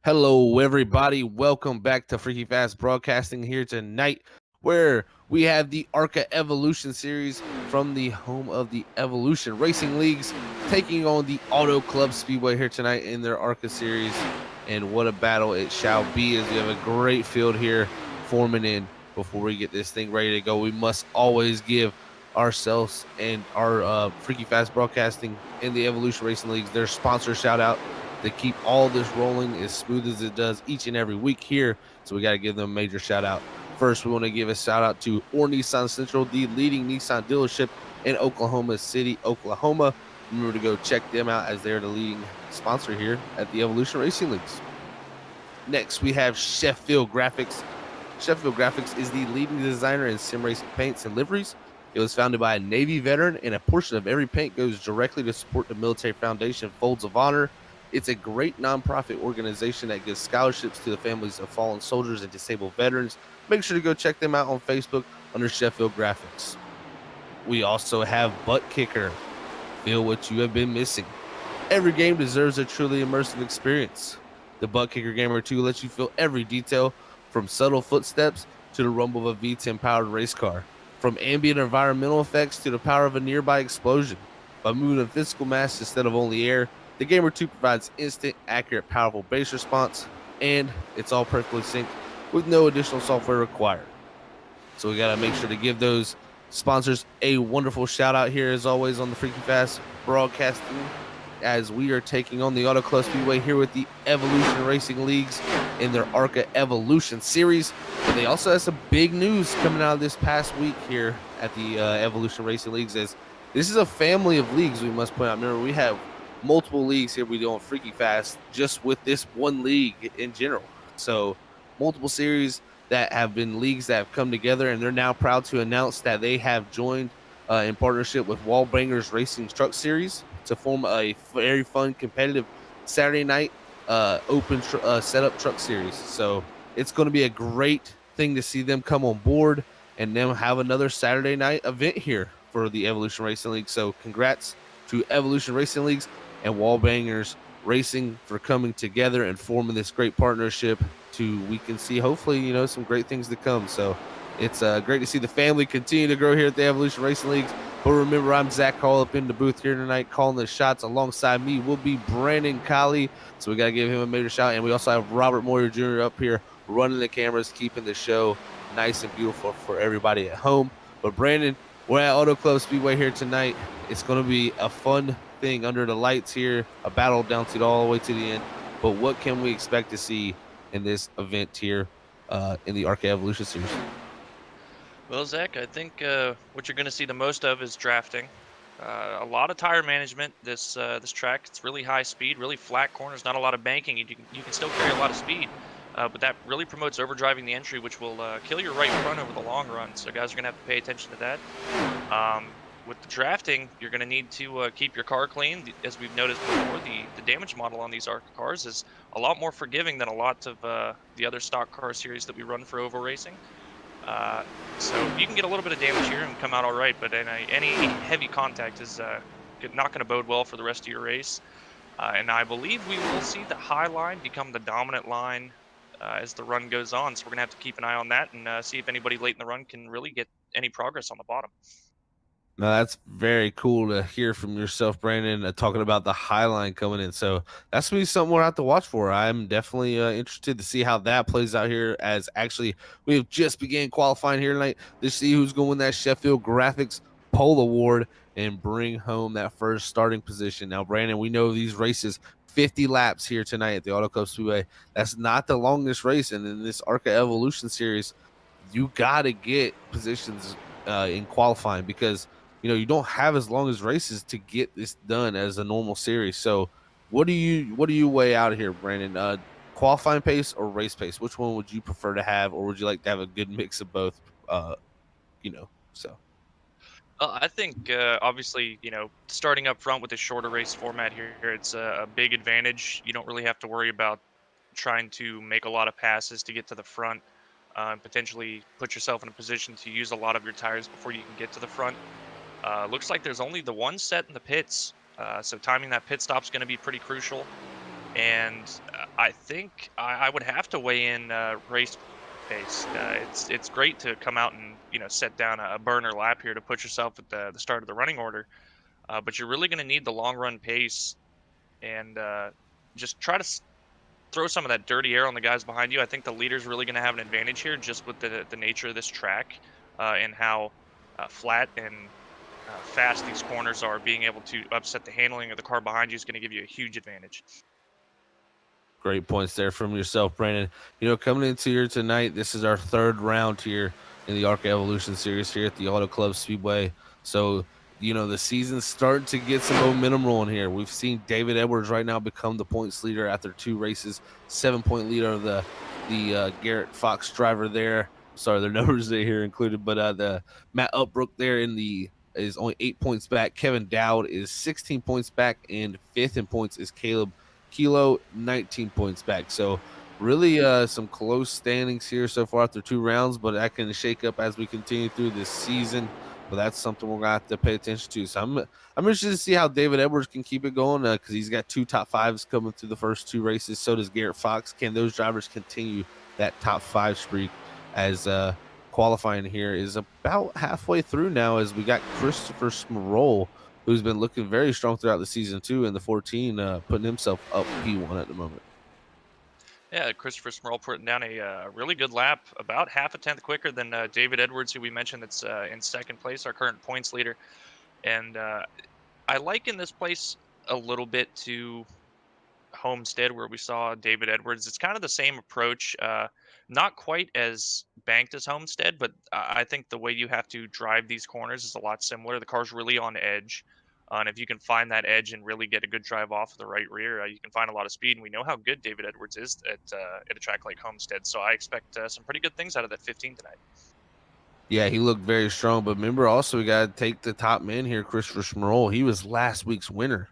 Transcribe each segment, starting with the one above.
Hello, everybody. Welcome back to Freaky Fast Broadcasting here tonight, where we have the ARCA Evolution Series from the home of the Evolution Racing Leagues, taking on the Auto Club Speedway here tonight in their ARCA Series. And what a battle it shall be, as we have a great field here forming in. Before we get this thing ready to go, we must always give ourselves and our Freaky Fast Broadcasting and the Evolution Racing Leagues their sponsor shout out to keep all this rolling as smooth as it does each and every week here. So we got to give them a major shout out. First, we want to give a shout out to Or Nissan Central, the leading Nissan dealership in Oklahoma City, Oklahoma. Remember to go check them out as they're the leading sponsor here at the Evolution Racing Leagues. Next, we have Sheffield Graphics. Sheffield Graphics is the leading designer in sim racing paints and liveries. It was founded by a Navy veteran, and a portion of every paint goes directly to support the Military Foundation Folds of Honor. It's a great nonprofit organization that gives scholarships to the families of fallen soldiers and disabled veterans. Make sure to go check them out on Facebook under Sheffield Graphics. We also have ButtKicker. Feel what you have been missing. Every game deserves a truly immersive experience. The ButtKicker Gamer 2 lets you feel every detail, from subtle footsteps to the rumble of a V10 powered race car, from ambient environmental effects to the power of a nearby explosion. By moving a physical mass instead of only air, the Gamer 2 provides instant, accurate, powerful base response, and it's all perfectly synced with no additional software required. So we got to make sure to give those sponsors a wonderful shout out here, as always, on the Freaky Fast Broadcasting, as we are taking on the Auto Club Speedway here with the Evolution Racing Leagues in their ARCA Evolution Series. But they also have some big news coming out of this past week here at the Evolution Racing Leagues, as this is a family of leagues, we must point out. Remember, we have multiple leagues here we do on Freaky Fast just with this one league in general. So multiple series that have been leagues that have come together, and they're now proud to announce that they have joined in partnership with Wallbangers Racing Truck Series to form a very fun, competitive Saturday night open setup truck series. So it's going to be a great thing to see them come on board and then have another Saturday night event here for the Evolution Racing League. So congrats to Evolution Racing Leagues and Wallbangers Racing for coming together and forming this great partnership we can see, hopefully, some great things to come. So it's great to see the family continue to grow here at the Evolution Racing Leagues. But remember, I'm Zach Hall up in the booth here tonight calling the shots. Alongside me will be Brandon Colley. So we got to give him a major shout. And we also have Robert Moyer Jr. up here running the cameras, keeping the show nice and beautiful for everybody at home. But Brandon, we're at Auto Club Speedway here tonight. It's going to be a fun thing under the lights here, a battle down to all the way to the end. But what can we expect to see in this event here in the ARCA Evolution Series? Well, Zach, I think what you're going to see the most of is drafting. A lot of tire management. This track, it's really high speed, really flat corners, not a lot of banking. You can still carry a lot of speed, but that really promotes overdriving the entry, which will kill your right front over the long run. So guys are going to have to pay attention to that. With the drafting, you're going to need to keep your car clean. As we've noticed before, the damage model on these ARCA cars is a lot more forgiving than a lot of the other stock car series that we run for Oval Racing. So you can get a little bit of damage here and come out all right, but any heavy contact is not going to bode well for the rest of your race. And I believe we will see the high line become the dominant line as the run goes on. So we're going to have to keep an eye on that and see if anybody late in the run can really get any progress on the bottom. No, that's very cool to hear from yourself, Brandon, talking about the high line coming in. So that's going to be something we'll have to watch for. I'm definitely interested to see how that plays out here, as actually we have just began qualifying here tonight to see who's going to win that Sheffield Graphics Pole Award and bring home that first starting position. Now, Brandon, we know these races, 50 laps here tonight at the Auto Club Speedway. That's not the longest race. And in this ARCA Evolution Series, you got to get positions in qualifying, because you don't have as long as races to get this done as a normal series. So what do you weigh out here, Brandon? Qualifying pace or race pace? Which one would you prefer to have, or would you like to have a good mix of both? So. I think obviously, starting up front with a shorter race format here, it's a big advantage. You don't really have to worry about trying to make a lot of passes to get to the front, and potentially put yourself in a position to use a lot of your tires before you can get to the front. Looks like there's only the one set in the pits, so timing that pit stop is going to be pretty crucial. And I think I would have to weigh in race pace. It's great to come out and set down a burner lap here to put yourself at the start of the running order, but you're really going to need the long run pace and just try to throw some of that dirty air on the guys behind you. I think the leader's really going to have an advantage here just with the nature of this track and how flat and fast these corners are. Being able to upset the handling of the car behind you is going to give you a huge advantage. Great points there from yourself, Brandon. Coming into here tonight, this is our third round here in the ARCA Evolution Series here at the Auto Club Speedway. So, the season's starting to get some momentum rolling here. We've seen David Edwards right now become the points leader after 2 races, 7-point leader of the Garrett Fox driver there. Sorry, their numbers are here included, but the Matt Upbrook there is only 8 points back. Kevin Dowd is 16 points back, and fifth in points is Caleb Kilo, 19 points back. So really some close standings here so far after 2 rounds, but that can shake up as we continue through this season. But that's something we're gonna have to pay attention to. So I'm interested to see how David Edwards can keep it going because he's got 2 top 5s coming through the first 2 races. So does Garrett Fox. Can those drivers continue that top 5 streak as qualifying here is about halfway through now as we got Christopher Smerol, who's been looking very strong throughout the season too in the 14, putting himself up P1 at the moment. Yeah, Christopher Smurl putting down a really good lap, about half a tenth quicker than David Edwards, who we mentioned that's in second place, our current points leader. And I liken this place a little bit to Homestead, where we saw David Edwards. It's kind of the same approach, not quite as banked as Homestead, but I think the way you have to drive these corners is a lot similar. The car's really on edge, and if you can find that edge and really get a good drive off of the right rear, you can find a lot of speed. And we know how good David Edwards is at a track like Homestead, so I expect some pretty good things out of that 15 tonight. Yeah, he looked very strong. But remember, also we got to take the top man here, Christopher Schmerol. He was last week's winner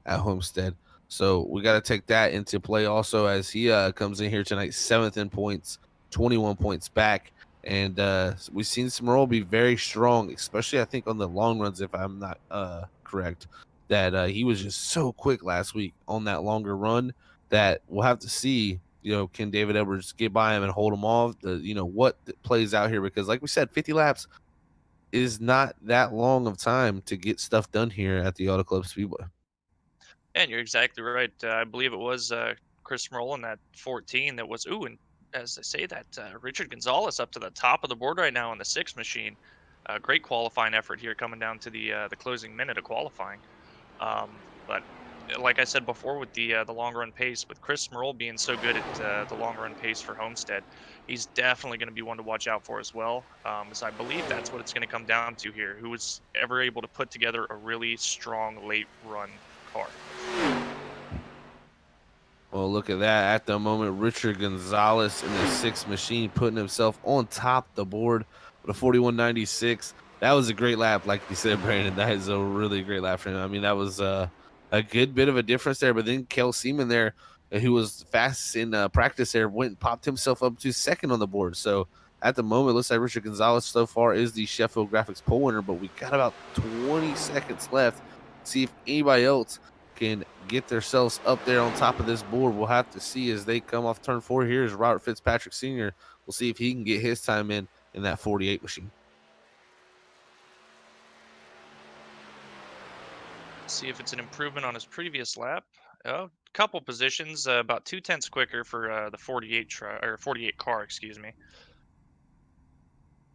at Homestead, so we got to take that into play also as he comes in here tonight, 7th in points, 21 points back. And we've seen Schmerol be very strong, especially I think on the long runs, if I'm not correct. That he was just so quick last week on that longer run that we'll have to see can David Edwards get by him and hold him off? What plays out here? Because, like we said, 50 laps is not that long of time to get stuff done here at the Auto Club Speedway. And you're exactly right. I believe it was Chris Merle in that 14 that was, ooh, and as I say that, Richard Gonzalez up to the top of the board right now on the 6 machine. Great qualifying effort here coming down to the closing minute of qualifying. But like I said before, with the long run pace, with Chris Merle being so good at the long run pace for Homestead, he's definitely going to be one to watch out for as well. As I believe that's what it's going to come down to here. Who was ever able to put together a really strong late run car? Well, look at that. At the moment, Richard Gonzalez in the 6 machine putting himself on top of the board with a 41.96. That was a great lap, like you said, Brandon. That is a really great lap for him. I mean, that was a good bit of a difference there. But then Kel Seaman there, who was fast in practice there, went and popped himself up to 2nd on the board. So at the moment, it looks like Richard Gonzalez so far is the Sheffield Graphics pole winner. But we got about 20 seconds left. See if anybody else can get themselves up there on top of this board. We'll have to see as they come off turn 4. Here's Robert Fitzpatrick Sr. We'll see if he can get his time in that 48 machine. See if it's an improvement on his previous lap. A couple positions, about 2/10 quicker for the 48 car, excuse me.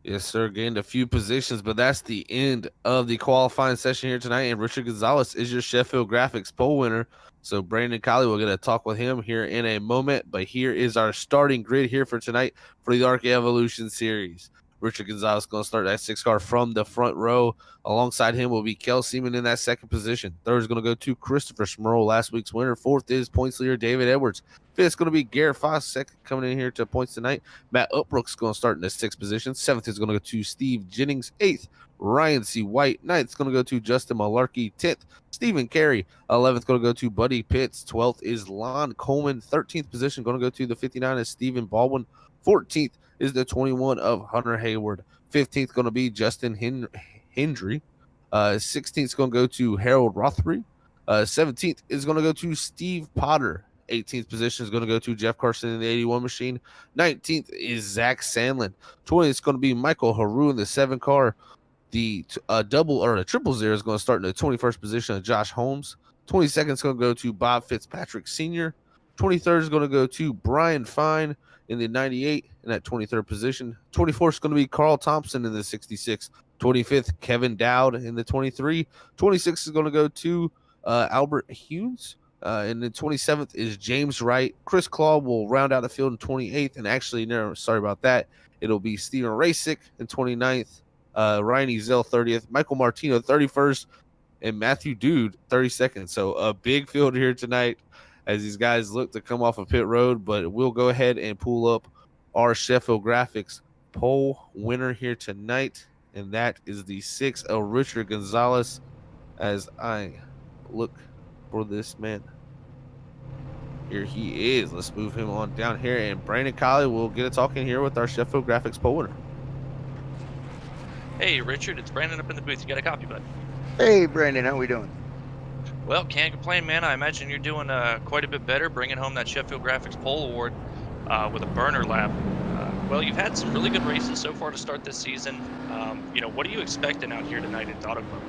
Yes, sir. Gained a few positions, but that's the end of the qualifying session here tonight. And Richard Gonzalez is your Sheffield Graphics pole winner. So Brandon Colley, we're going to talk with him here in a moment. But here is our starting grid here for tonight for the ARCA Evolution Series. Richard Gonzalez going to start that 6 car from the front row. Alongside him will be Kel Seaman in that 2nd position. 3rd is going to go to Christopher Smurl, last week's winner. 4th is points leader David Edwards. 5th is going to be Garrett Foss, 2nd coming in here to points tonight. Matt Upbrook's going to start in the 6th position. 7th is going to go to Steve Jennings. 8th, Ryan C. White. 9th is going to go to Justin Malarkey. 10th, Stephen Carey. 11th going to go to Buddy Pitts. 12th is Lon Coleman. 13th position going to go to the 59 is Stephen Baldwin. 14th is the 21 of Hunter Hayward. 15th going to be Justin Hendry. 16th is going to go to Harold Rothbury. 17th is going to go to Steve Potter. 18th position is going to go to Jeff Carson in the 81 machine. 19th is Zach Sandlin. 20th is going to be Michael Haru in the 7 car. The double or a triple zero is going to start in the 21st position of Josh Holmes. 22nd is going to go to Bob Fitzpatrick Sr. 23rd is going to go to Brian Fine in the 98 in that 23rd position. 24th is going to be Carl Thompson in the 66. 25th, Kevin Dowd in the 23. 26th is going to go to Albert Hughes. And then 27th is James Wright. Chris Claw will round out the field in 28th. And actually, no, sorry about that. It'll be Steven Rasick in 29th. Ryan Ezel 30th, Michael Martino 31st, and Matthew Dude 32nd. So a big field here tonight as these guys look to come off of pit road. But we'll go ahead and pull up our Sheffield Graphics pole winner here tonight, and that is the 6 of Richard Gonzalez. As I look for this man. Here he is. Let's move him on down here, and Brandon Colley will get a talking here with our Sheffield Graphics pole winner. Hey, Richard, it's Brandon up in the booth. You got a copy, bud? Hey, Brandon, how we doing? Well, can't complain, man. I imagine you're doing quite a bit better, bringing home that Sheffield Graphics Pole Award with a burner lap. Well, you've had some really good races so far to start this season. What are you expecting out here tonight at the Auto Club?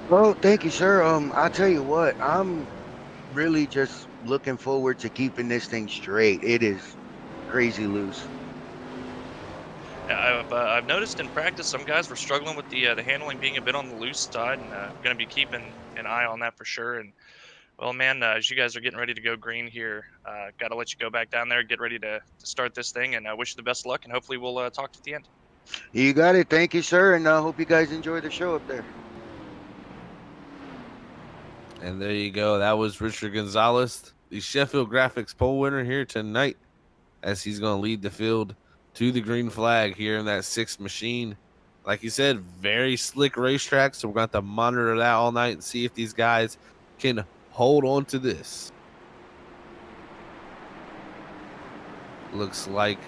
Well, thank you, sir. I'll tell you what, I'm really just looking forward to keeping this thing straight. It is crazy loose. I've noticed in practice some guys were struggling with the handling being a bit on the loose side, and going to be keeping an eye on that for sure. And well, man, as you guys are getting ready to go green here, got to let you go back down there, get ready to start this thing, and I wish you the best of luck, and hopefully we'll talk to you at the end. You got it. Thank you, sir, and I hope you guys enjoy the show up there. And there you go. That was Richard Gonzalez, the Sheffield Graphics pole winner here tonight, as he's going to lead the field to the green flag here in that 6th machine. Like you said, very slick racetrack, so we're going to have to monitor that all night and see if these guys can hold on to this. Looks like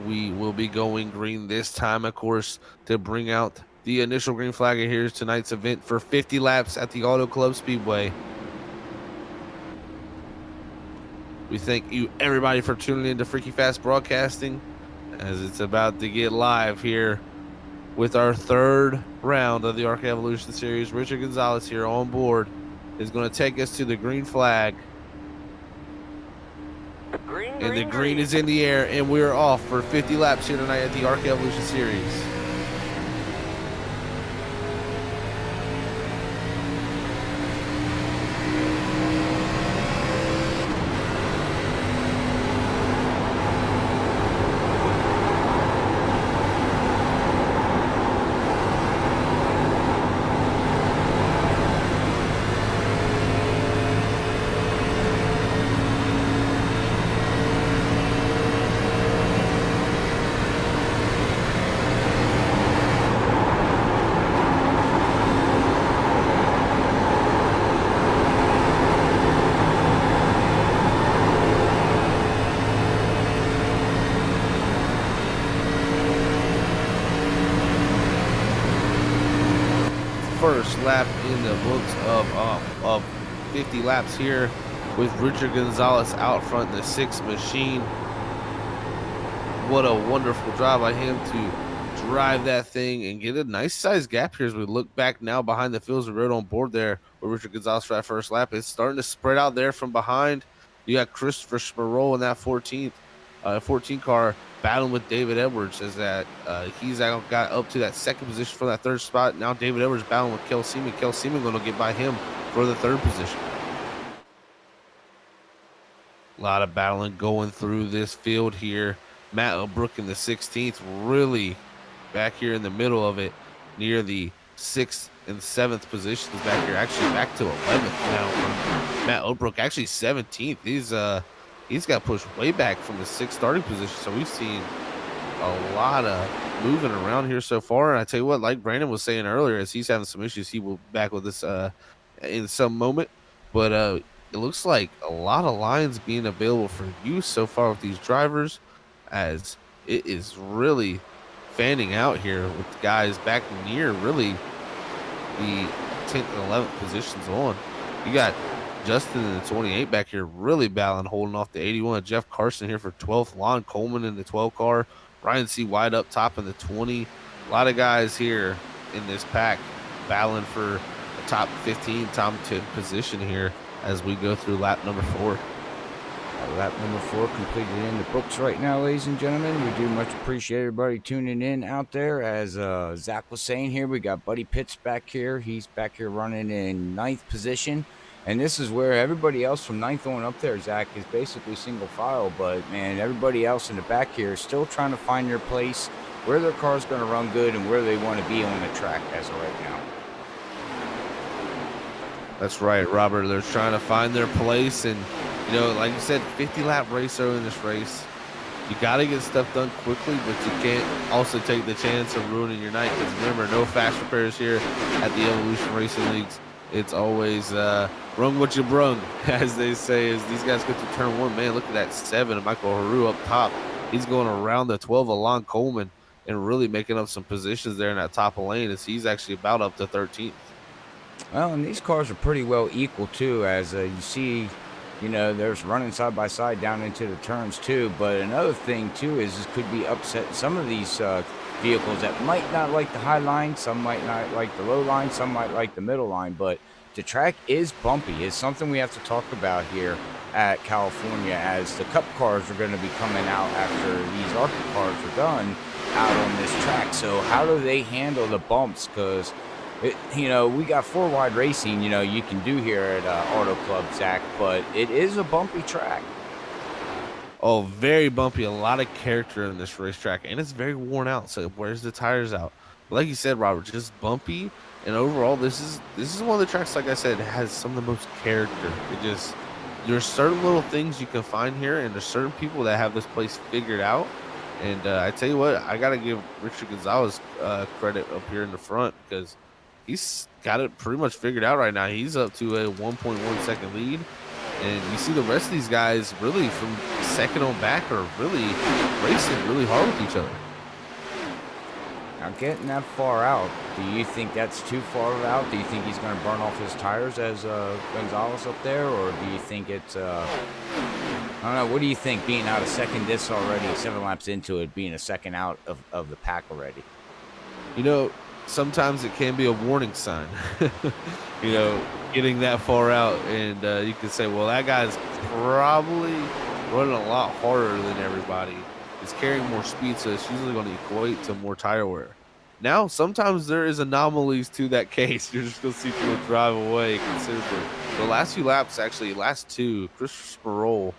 we will be going green this time, of course, to bring out the initial green flag of here's tonight's event for 50 laps at the Auto Club Speedway. We thank you, everybody, for tuning in to Freaky Fast Broadcasting, as it's about to get live here with our 3rd round of the ARCA Evolution Series. Richard Gonzalez here on board is going to take us to the green flag. And the green is in the air, and we're off for 50 laps here tonight at the ARCA Evolution Series. First lap in the books of 50 laps here, with Richard Gonzalez out front in the 6th machine. What a wonderful drive by him to drive that thing and get a nice sized gap here as we look back now behind the fields we rode on board there with Richard Gonzalez for that first lap. It's starting to spread out there from behind. You got Christopher Sparrow in that 14 car battling with David Edwards, as that he's got up to that 2nd position for that 3rd spot. Now David Edwards battling with Kel Seaman. Kel Seaman going to get by him for the 3rd position. A lot of battling going through this field here. Matt O'Brook in the 16th, really back here in the middle of it, near the 6th and 7th positions back here. Actually back to 11th now from Matt O'Brook. Actually 17th. He's got pushed way back from the 6th starting position. So we've seen a lot of moving around here so far. And I tell you what, like Brandon was saying earlier, as he's having some issues, he will be back with us in some moment. But it looks like a lot of lines being available for use so far with these drivers, as it is really fanning out here with guys back near really the 10th and 11th positions on. You got Justin in the 28 back here really battling, holding off the 81. Jeff Carson here for 12th. Lon Coleman in the 12 car. Ryan C. White up top in the 20. A lot of guys here in this pack battling for a top 15, top 10 position here as we go through lap number 4. Lap number 4 completed in the books right now, ladies and gentlemen. We do much appreciate everybody tuning in out there. As Zach was saying here, we got Buddy Pitts back here. He's back here running in 9th position. And this is where everybody else from 9th on up there, Zach, is basically single file. But, man, everybody else in the back here is still trying to find their place, where their car's going to run good, and where they want to be on the track as of right now. That's right, Robert. They're trying to find their place. And, you know, like you said, 50-lap race early in this race. You got to get stuff done quickly, but you can't also take the chance of ruining your night. Because remember, no fast repairs here at the Evolution Racing Leagues. It's always rung what you brung, as they say, as these guys get to turn 1. Man, look at that 7 of Michael Haru up top. He's going around the 12 of Lon Coleman and really making up some positions there in that top of lane, as he's actually about up to 13th. Well, and these cars are pretty well equal, too, as you see, you know, there's running side by side down into the turns, too. But another thing, too, is this could be upset some of these vehicles that might not like the high line, some might not like the low line, some might like the middle line. But the track is bumpy. It's something we have to talk about here at California, as the Cup cars are going to be coming out after these ARCA cars are done out on this track. So how do they handle the bumps? Because you know, we got 4-wide racing, you know, you can do here at Auto Club, Zach, but it is a bumpy track. Oh, very bumpy. A lot of character in this racetrack, and it's very worn out. So it wears the tires out. But like you said, Robert, just bumpy. And overall, this is one of the tracks, like I said, has some of the most character. There's certain little things you can find here, and there's certain people that have this place figured out. And I tell you what, I got to give Richard Gonzalez credit up here in the front, because he's got it pretty much figured out right now. He's up to a 1.1 second lead. And you see the rest of these guys really from second on back are really racing really hard with each other. Now, getting that far out, do you think that's too far out? Do you think he's going to burn off his tires as Gonzalez up there? Or do you think it's, I don't know, what do you think, being out a second this already, 7 laps into it, being a second out of the pack already? You know, sometimes it can be a warning sign, you know, getting that far out. And you can say, well, that guy's probably running a lot harder than everybody. He's carrying more speed, so it's usually going to equate to more tire wear. Now, sometimes there is anomalies to that case. You're just going to see people drive away considerably. The last few laps, actually, last 2, Chris Sparrow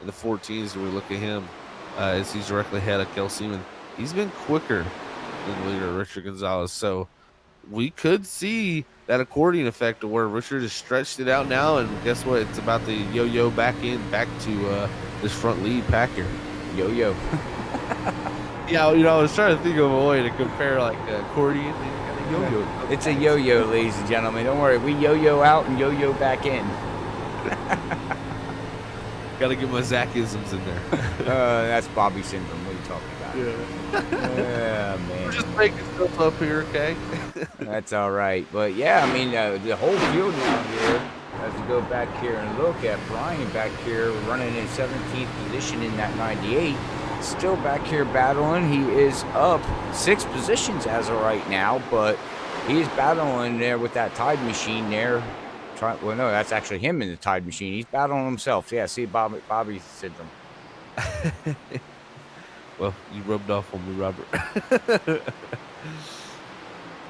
in the 14s, when we look at him, as he's directly ahead of Kel Seaman, he's been quicker than the leader, Richard Gonzalez. So we could see that accordion effect of where Richard has stretched it out now, and guess what? It's about to yo-yo back to this front lead pack here. Yo-yo. Yeah, you know, I was trying to think of a way to compare like accordion and yo-yo. It's a yo-yo, ladies and gentlemen. Don't worry, we yo-yo out and yo-yo back in. Got to get my Zach-isms in there. That's Bobby syndrome. What are you talking about? Yeah, man. We're just making stuff up here, okay? That's all right. But, yeah, I mean, the whole field down here, as we go back here and look at Brian back here running in 17th position in that 98, still back here battling. He is up 6 positions as of right now, but he's battling there with that Tide machine there. Well, no, that's actually him in the Tide machine. He's battling himself. Yeah, see, Bobby syndrome. Well, you rubbed off on me, Robert.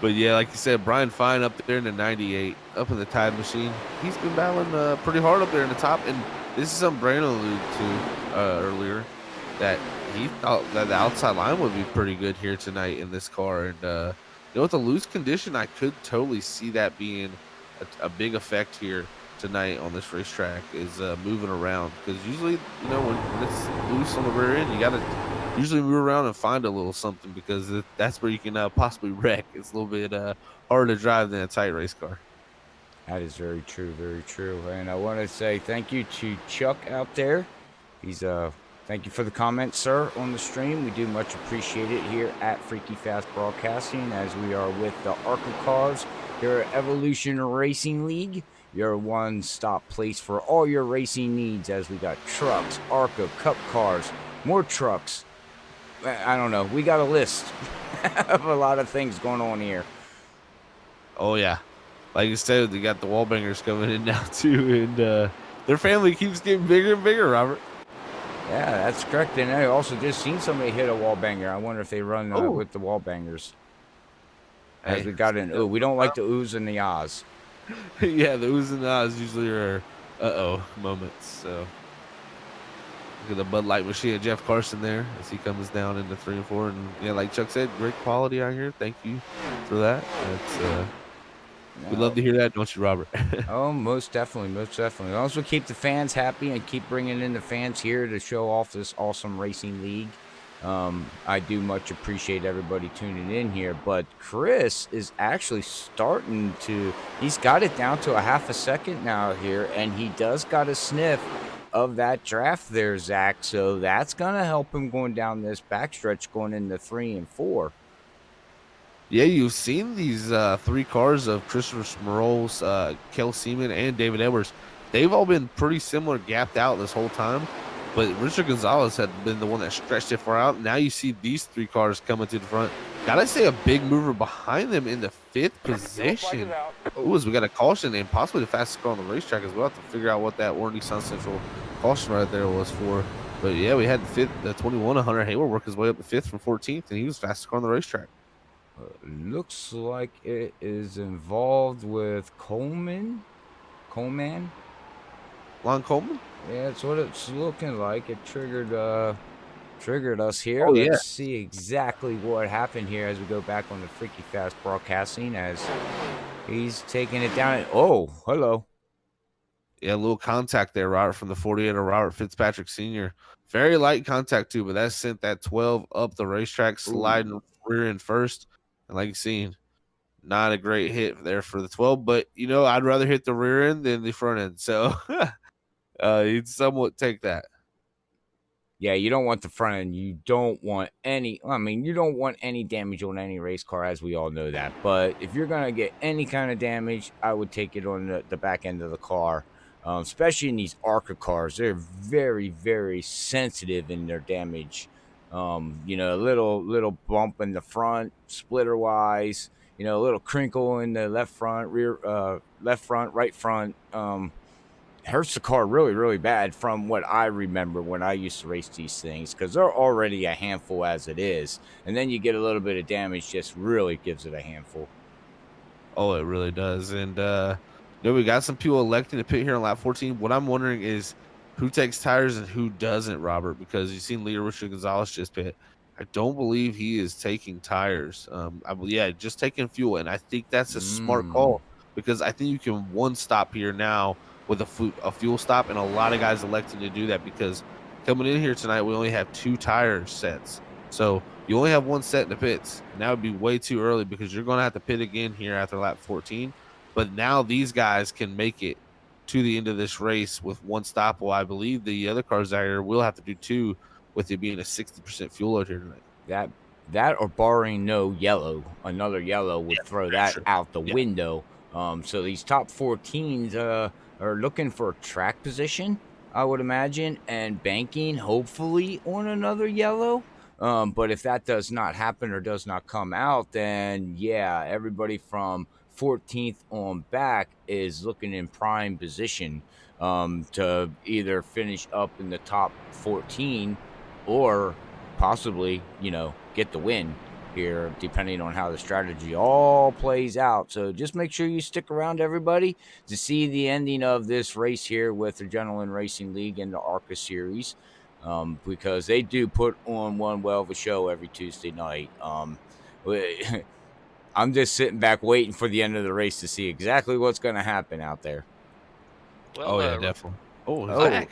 But yeah, like you said, Brian Fine up there in the 98, up in the Tide machine. He's been battling pretty hard up there in the top. And this is something Brandon alluded to earlier, that he thought that the outside line would be pretty good here tonight in this car. And, you know, with the loose condition, I could totally see that being a big effect here tonight on this racetrack, is moving around. Because usually, you know, when it's loose on the rear end, you got to usually move around and find a little something, because that's where you can possibly wreck. It's a little bit harder to drive than a tight race car. That is very true, very true. And I want to say thank you to Chuck out there. He's thank you for the comments, sir, on the stream. We do much appreciate it here at Freaky Fast Broadcasting, as we are with the ARCA cars here at Evolution Racing League. your one-stop place for all your racing needs, as we got trucks, ARCA, cup cars, more trucks. I don't know. We got a list of a lot of things going on here. Oh yeah, like you said, they got the wall bangers coming in now too, and their family keeps getting bigger and bigger, Robert. Yeah, that's correct. And I also just seen somebody hit a wall banger. I wonder if they run Oh. with the wall bangers. As Hey, we got an ooh. We don't like the oohs and the ahs. yeah, the oohs and ahs usually are moments. So look at the Bud Light machine of Jeff Carson there as he comes down into 3 and 4, and yeah, like Chuck said, great quality out here. Thank you for that. That's we love to hear that, don't you, Robert? Oh, most definitely, most definitely. Also, keep the fans happy and keep bringing in the fans here to show off this awesome racing league. I do much appreciate everybody tuning in here, but Chris is actually starting to. He's got it down to a half a second now here, and he does got a sniff of that draft there, Zach. So that's gonna help him going down this backstretch, going into 3 and 4. Yeah, you've seen these 3 cars of Christopher Smerolls, Kel Seaman, and David Edwards. They've all been pretty similar, gapped out this whole time. But Richard Gonzalez had been the one that stretched it far out. Now you see these 3 cars coming to the front. Gotta say, a big mover behind them in the 5th position. Ooh, as we got a caution and possibly the fastest car on the racetrack as well to figure out what that Warren Sun Central caution right there was for. But yeah, we had the 21, Hunter Hayward work his way up the 5th from 14th, and he was fastest car on the racetrack. Looks like it is involved with Coleman. Lon Coleman? Yeah, that's what it's looking like. It triggered us here. Oh, Let's yeah. see exactly what happened here as we go back on the Freaky Fast Broadcasting as he's taking it down. Oh, hello. Yeah, a little contact there, Robert, from the 48 of Robert Fitzpatrick Sr. Very light contact, too, but that sent that 12 up the racetrack, sliding rear end first. And like you've seen, not a great hit there for the 12, but, I'd rather hit the rear end than the front end. So you'd somewhat take that. Yeah, you don't want the front end. You don't want any damage on any race car, as we all know that. But if you're going to get any kind of damage, I would take it on the back end of the car, especially in these ARCA cars. They're very, very sensitive in their damage. A little bump in the front, splitter-wise, a little crinkle in the left front, right front, hurts the car really, really bad from what I remember when I used to race these things, because they're already a handful as it is. And then you get a little bit of damage, just really gives it a handful. Oh, it really does. And, we got some people electing to pit here on lap 14. What I'm wondering is who takes tires and who doesn't, Robert, because you've seen leader Richard Gonzalez just pit. I don't believe he is taking tires. Just taking fuel. And I think that's a smart call, because I think you can one stop here now with a fuel stop, and a lot of guys electing to do that because coming in here tonight, we only have 2 tire sets. So you only have 1 set in the pits, and that would be way too early because you're going to have to pit again here after lap 14. But now these guys can make it to the end of this race with 1 stop. Well, I believe the other cars out here will have to do 2 with it being a 60% fuel load here tonight. That or barring no yellow, another yellow would throw that out the window. So these top 14s are looking for track position, I would imagine, and banking hopefully on another yellow. But if that does not happen or does not come out, then yeah, everybody from 14th on back is looking in prime position to either finish up in the top 14 or possibly, get the win here, depending on how the strategy all plays out. So just make sure you stick around, everybody, to see the ending of this race here with the Gentleman Racing League and the ARCA series, because they do put on one well of a show every Tuesday night. I'm just sitting back waiting for the end of the race to see exactly what's going to happen out there. Well, yeah, definitely. Zach,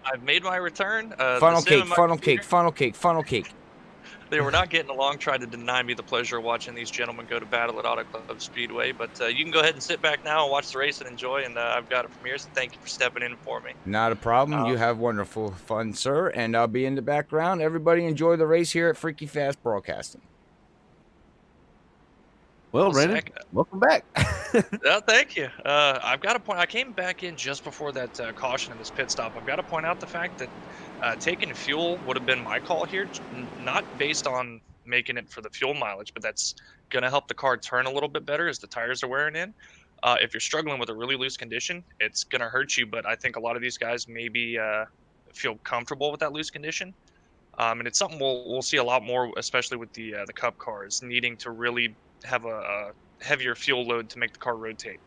I've made my return. Funnel cake. They were not getting along, tried to deny me the pleasure of watching these gentlemen go to battle at Auto Club Speedway. But you can go ahead and sit back now and watch the race and enjoy. And I've got it from here, so thank you for stepping in for me. Not a problem. You have wonderful fun, sir. And I'll be in the background. Everybody enjoy the race here at Freaky Fast Broadcasting. Well, Well, Brandon, Zach, welcome back. oh, thank you. I've got to point. I came back in just before that caution in this pit stop. I've got to point out the fact that taking fuel would have been my call here, not based on making it for the fuel mileage, but that's going to help the car turn a little bit better as the tires are wearing in. If you're struggling with a really loose condition, it's going to hurt you. But I think a lot of these guys maybe feel comfortable with that loose condition. And it's something we'll see a lot more, especially with the Cup cars needing to really have a heavier fuel load to make the car rotate.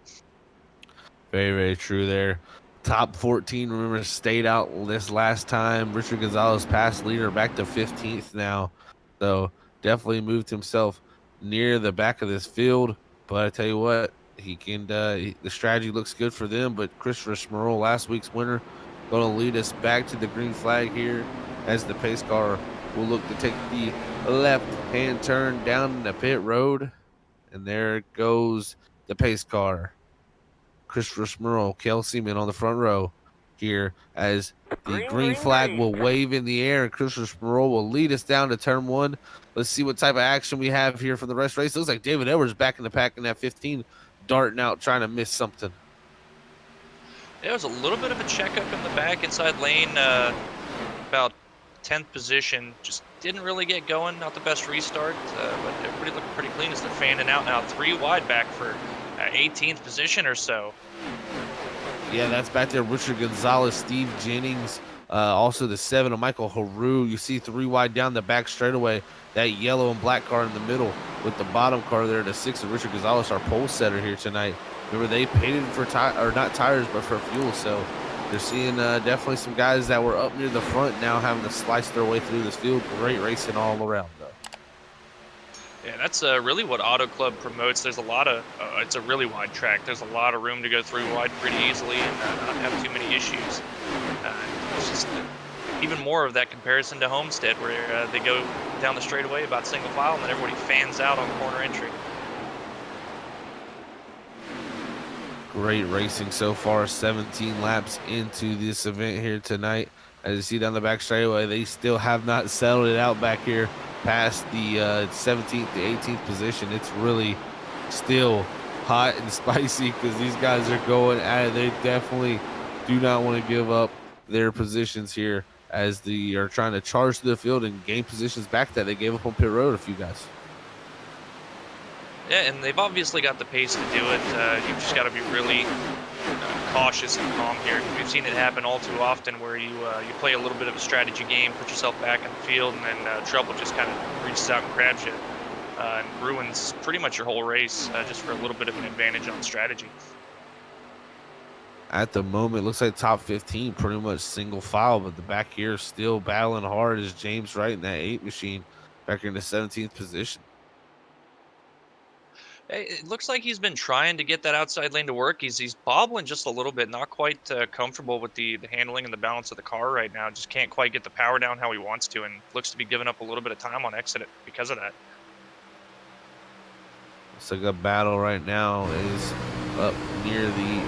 Very, very true there. Top 14, remember, stayed out this last time. Richard Gonzalez passed leader back to 15th now. So definitely moved himself near the back of this field. But I tell you what, he can. The strategy looks good for them. But Christopher Smerl, last week's winner, going to lead us back to the green flag here as the pace car will look to take the left-hand turn down the pit road. And there goes the pace car. Christopher Smerl, Kel Seaman on the front row here as the green flag will wave in the air and Christopher Smerl will lead us down to turn 1. Let's see what type of action we have here for the rest of the race. Looks like David Edwards back in the pack in that 15, darting out, trying to miss something. There was a little bit of a checkup in the back inside lane, about 10th position. Just didn't really get going. Not the best restart, but everybody looking pretty clean as they're fanning out now. 3 wide back for 18th position or so. Yeah, that's back there. Richard Gonzalez, Steve Jennings, also the 7 of Michael Haru. You see 3 wide down the back straightaway. That yellow and black car in the middle with the bottom car there, the 6 of Richard Gonzalez, our pole setter here tonight. Remember, they paid for not tires, but for fuel. So they're seeing definitely some guys that were up near the front now having to slice their way through this field. Great racing all around, though. Yeah, that's really what Auto Club promotes. There's a lot of, it's a really wide track. There's a lot of room to go through wide pretty easily and not have too many issues. It's just even more of that comparison to Homestead, where they go down the straightaway about single file and then everybody fans out on corner entry. Great racing so far. 17 laps into this event here tonight. As you see down the back straightaway, they still have not settled it out back here past the 17th to 18th position. It's really still hot and spicy because these guys are going at it. They definitely do not want to give up their positions here as they are trying to charge to the field and gain positions back that they gave up on pit road, a few guys. Yeah, and they've obviously got the pace to do it. You've just got to be really cautious and calm here. We've seen it happen all too often where you play a little bit of a strategy game, put yourself back in the field, and then trouble just kind of reaches out and grabs you and ruins pretty much your whole race just for a little bit of an advantage on strategy. At the moment, looks like top 15 pretty much single file, but the back here still battling hard is James Wright in that 8 machine back here in the 17th position. It looks like he's been trying to get that outside lane to work. He's bobbling just a little bit, not quite comfortable with the handling and the balance of the car right now. Just can't quite get the power down how he wants to, and looks to be giving up a little bit of time on exit because of that. So the battle right now is up near the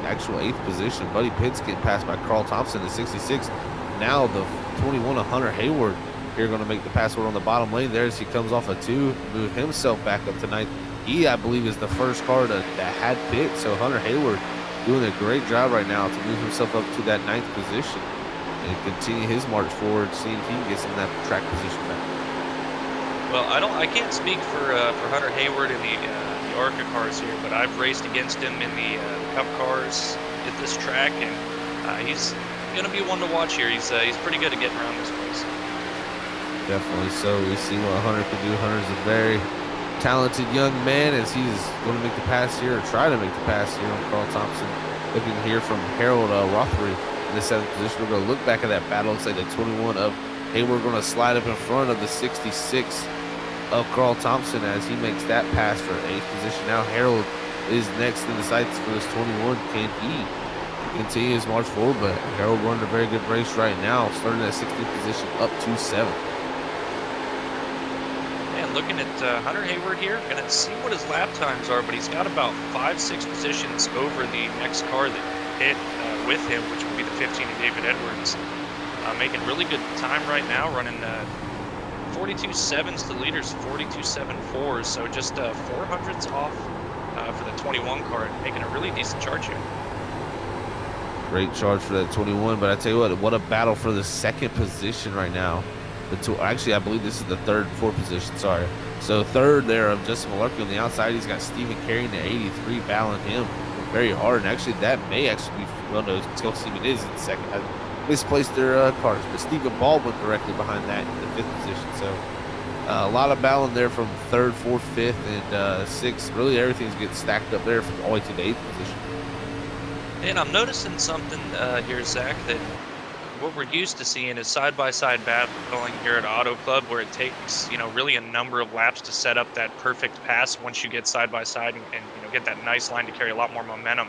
actual 8th position. Buddy Pitts getting passed by Carl Thompson at 66. Now the 21 of Hunter Hayward here going to make the password on the bottom lane there as he comes off a 2, move himself back up to 9th. He, I believe, is the first car that had pit. So Hunter Hayward doing a great job right now to move himself up to that 9th position and continue his march forward, seeing if he can get some of that track position back. Well, I can't speak for Hunter Hayward in the ARCA cars here, but I've raced against him in the Cup cars at this track, and he's going to be one to watch here. He's pretty good at getting around this place. Definitely so. We see what Hunter can do. Hunter's a very talented young man as he's going to make the pass here, or try to make the pass here on Carl Thompson. Looking here from Harold Rothery in the 7th position. We're going to look back at that battle. Looks like the 21 of Hayward going to slide up in front of the 66 of Carl Thompson as he makes that pass for 8th position. Now Harold is next in the sights for this 21. Can he continue his march forward? But Harold running a very good race right now, starting at 16th position up to 7th. Looking at Hunter Hayward here, gonna see what his lap times are, but he's got about 5-6 positions over the next car that hit with him, which would be the 15 of David Edwards. Making really good time right now, running 42.7s, the leader's 42.74s, so just 400s off for the 21 car, making a really decent charge here. Great charge for that 21, but I tell you what a battle for the second position right now. Actually, I believe this is the third and fourth position. Sorry. So third there of Justin Malarkey on the outside. He's got Steven carrying the 83, battling him very hard. And actually, that may actually be, well, no, Steven is in second. I misplaced their cars, but Stephen Baldwin directly behind that in the fifth position. So a lot of battling there from third, fourth, fifth, and sixth. Really, everything's getting stacked up there from all the way to the eighth position. And I'm noticing something here, Zach, that what we're used to seeing is side-by-side battling here at Auto Club, where it takes, really a number of laps to set up that perfect pass once you get side-by-side and get that nice line to carry a lot more momentum.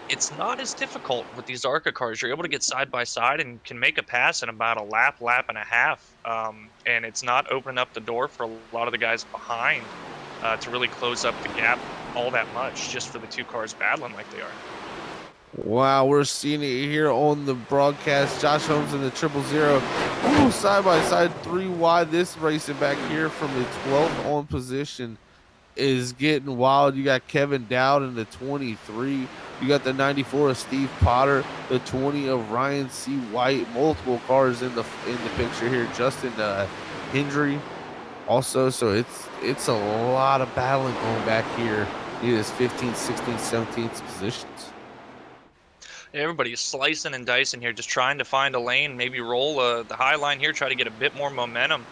It's not as difficult with these ARCA cars. You're able to get side-by-side and can make a pass in about a lap and a half, and it's not opening up the door for a lot of the guys behind to really close up the gap all that much just for the two cars battling like they are. Wow, we're seeing it here on the broadcast. Josh Holmes in the 000. Ooh, side by side, 3 wide. This racing back here from the 12th on position is getting wild. You got Kevin Dowd in the 23. You got the 94 of Steve Potter, the 20 of Ryan C. White. Multiple cars in the picture here. Justin Hendry also. So it's a lot of battling going back here. It is 15th, 16th, 17th positions. Everybody's slicing and dicing here, just trying to find a lane, maybe roll the high line here, try to get a bit more momentum.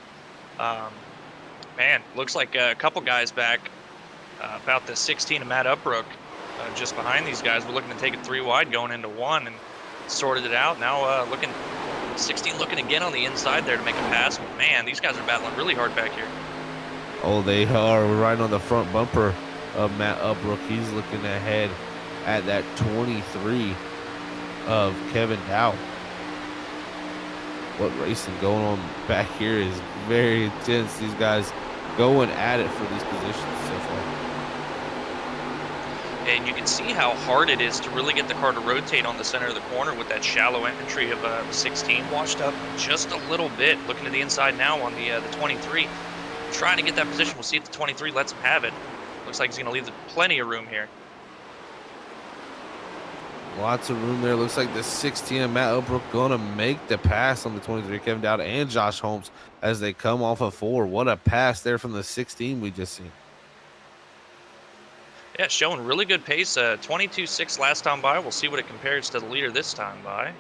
Man, looks like a couple guys back, about the 16 of Matt Upbrook, just behind these guys. We're looking to take it 3 wide going into 1 and sorted it out. Now 16 looking again on the inside there to make a pass. But man, these guys are battling really hard back here. Oh, they are. We're right on the front bumper of Matt Upbrook. He's looking ahead at that 23 of Kevin Dowd. What racing going on back here is very intense. These guys going at it for these positions so far. And you can see how hard it is to really get the car to rotate on the center of the corner with that shallow entry of 16 washed up just a little bit. Looking to the inside now on the 23. Trying to get that position. We'll see if the 23 lets him have it. Looks like he's going to leave plenty of room here. Lots of room there. Looks like the 16 of Matt Upbrook going to make the pass on the 23, Kevin Dowd and Josh Holmes as they come off of 4. What a pass there from the 16 we just seen. Yeah, showing really good pace. 22.6 last time by. We'll see what it compares to the leader this time by.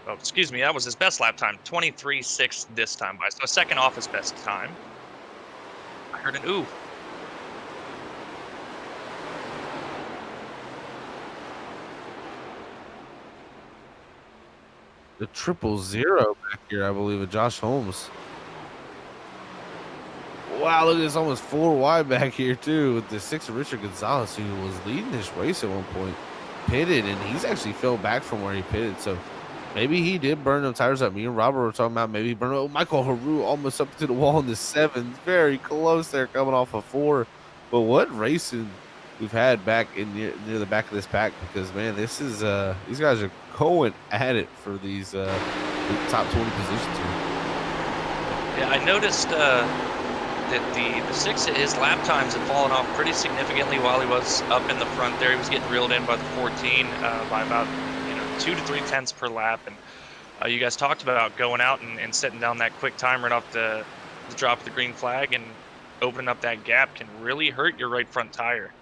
Oh, excuse me, that was his best lap time. 23.6 this time by. So a second off his best time. I heard an ooh. The 000 back here, I believe, of Josh Holmes. Wow, look at this, almost 4 wide back here, too, with the 6 of Richard Gonzalez, who was leading this race at one point. Pitted, and he's actually fell back from where he pitted, so maybe he did burn them tires up. Me and Robert were talking about maybe burn. Oh, Michael Haru almost up to the wall in the 7. Very close there, coming off of 4. But what racing we've had back in near the back of this pack, because, man, this is these guys are going at it for these the top 20 positions here. Yeah, I noticed that the 6 his lap times had fallen off pretty significantly while he was up in the front there. He was getting reeled in by the 14 by about 2 to 3 tenths per lap. And you guys talked about going out and setting down that quick time right off the drop of the green flag, and opening up that gap can really hurt your right front tire.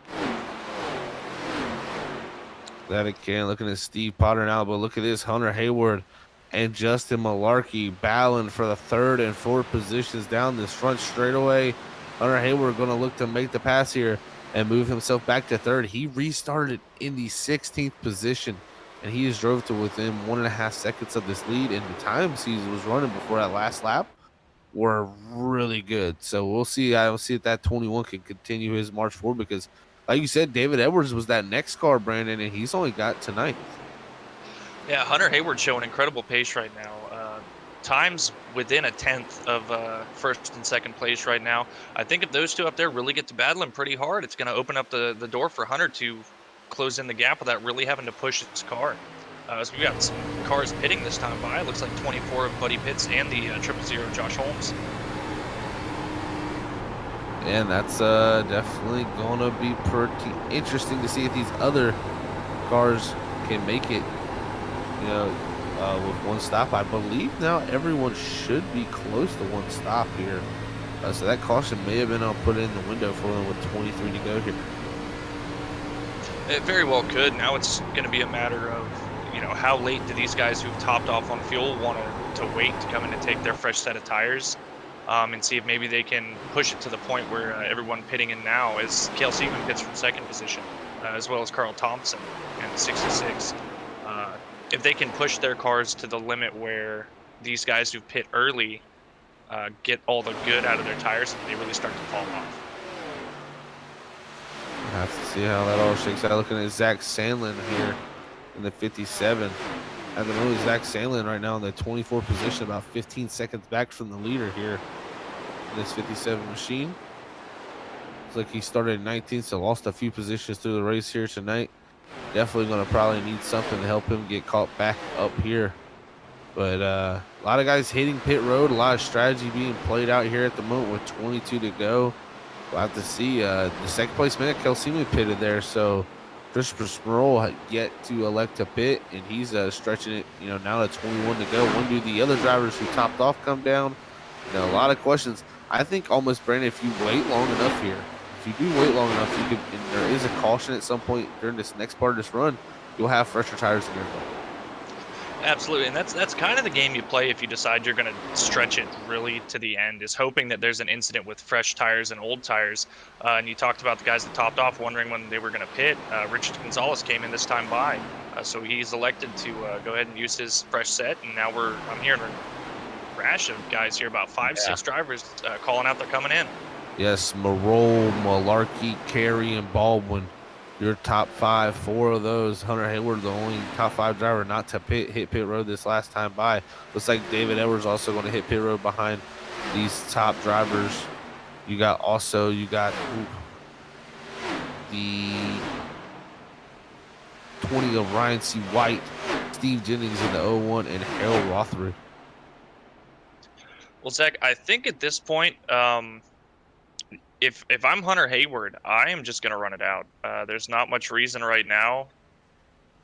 That it can. Looking at Steve Potter now, but look at this, Hunter Hayward and Justin Malarkey battling for the 3rd and 4th positions down this front straightaway. Hunter Hayward going to look to make the pass here and move himself back to 3rd. He restarted in the 16th position, and he just drove to within 1.5 seconds of this lead, and the times he was running before that last lap were really good. So we'll see. I will see if that 21 can continue his march forward, because like you said, David Edwards was that next car, Brandon, and he's only got tonight. Yeah, Hunter Hayward showing incredible pace right now. Times within a tenth of 1st and 2nd place right now. I think if those two up there really get to battling pretty hard, it's going to open up the door for Hunter to close in the gap without really having to push his car. So we got some cars pitting this time by. It looks like 24 of Buddy Pitts and the 000 Josh Holmes. And that's definitely going to be pretty interesting to see if these other cars can make it, you know, with one stop. I believe now everyone should be close to one stop here. So that caution may have been put in the window for them with 23 to go here. It very well could. Now it's going to be a matter of, you know, how late do these guys who've topped off on fuel want to wait to come in and take their fresh set of tires, and see if maybe they can push it to the point where everyone pitting in now, as Cale Seaman pits from second position, as well as Carl Thompson and 66. If they can push their cars to the limit where these guys who pit early get all the good out of their tires and they really start to fall off. Have to see how that all shakes out. Looking at Zach Sandlin here in the 57. At the moment, Zach Sandlin right now in the 24th position, about 15 seconds back from the leader here in this 57 machine. Looks like he started 19th, so lost a few positions through the race here tonight. Definitely going to probably need something to help him get caught back up here. But a lot of guys hitting pit road, a lot of strategy being played out here at the moment with 22 to go. We'll have to see. The second place man, Cale Seaman, pitted there, so Christopher Sproul yet to elect to pit, and he's stretching it, you know, now to 21 to go. When do the other drivers who topped off come down? You know, a lot of questions. I think almost, Brandon, if you wait long enough here, if you do wait long enough, you could, and there is a caution at some point during this next part of this run, you'll have fresher tires in your car. Absolutely, and that's kind of the game you play if you decide you're going to stretch it really to the end, is hoping that there's an incident with fresh tires and old tires. And you talked about the guys that topped off wondering when they were going to pit. Richard Gonzalez came in this time by, so he's elected to go ahead and use his fresh set, and now I'm hearing a rash of guys here, about 5-6 drivers calling out they're coming in. Yes, Marole, Malarkey, Carey, and Baldwin. Your top 5, 4 of those. Hunter Hayward, the only top 5 driver not to hit pit road this last time by. Looks like David Edwards also going to hit pit road behind these top drivers. You got the 20 of Ryan C. White, Steve Jennings in the 01, and Harold Rothery. Well, Zach, I think at this point, if I'm Hunter Hayward, I am just going to run it out. There's not much reason right now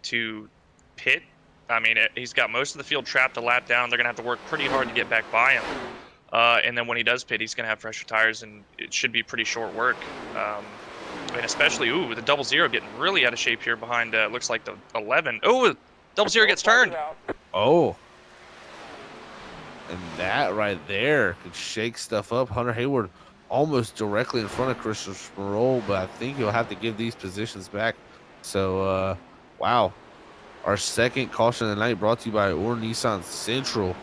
to pit. I mean, he's got most of the field trapped a lap down. They're going to have to work pretty hard to get back by him. And then when he does pit, he's going to have fresher tires, and it should be pretty short work. And especially, with the 00 getting really out of shape here behind, looks like the 11. Oh, 00 gets turned. Oh. And that right there could shake stuff up. Hunter Hayward almost directly in front of Christopher Sproul, but I think he'll have to give these positions back. So, wow. Our second caution of the night brought to you by Or Nissan Central.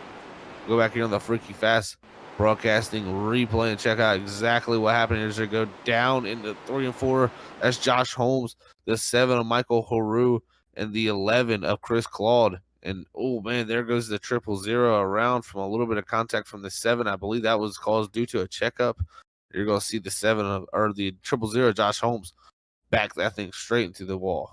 Go back here on the Freaky Fast Broadcasting replay and check out exactly what happened as they go down into 3 and 4. That's Josh Holmes, the 7 of Michael Haru, and the 11 of Chris Claude. And, oh, man, there goes the 000 around from a little bit of contact from the 7. I believe that was caused due to a checkup. You're going to see the 7 or the 000 Josh Holmes back that thing straight into the wall.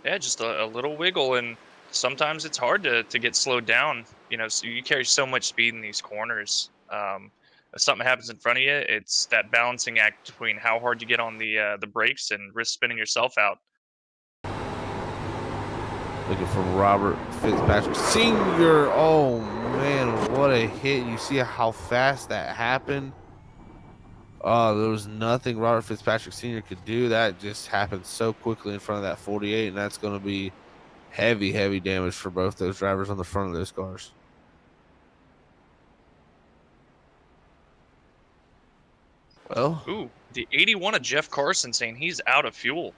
Yeah, just a little wiggle, and sometimes it's hard to get slowed down. You know, so you carry so much speed in these corners. If something happens in front of you, it's that balancing act between how hard you get on the brakes and risk spinning yourself out. Looking for Robert Fitzpatrick Sr. Oh, man, what a hit. You see how fast that happened? Oh, there was nothing Robert Fitzpatrick Sr. could do. That just happened so quickly in front of that 48, and that's going to be heavy, heavy damage for both those drivers on the front of those cars. Well. Ooh, the 81 of Jeff Carson saying he's out of fuel.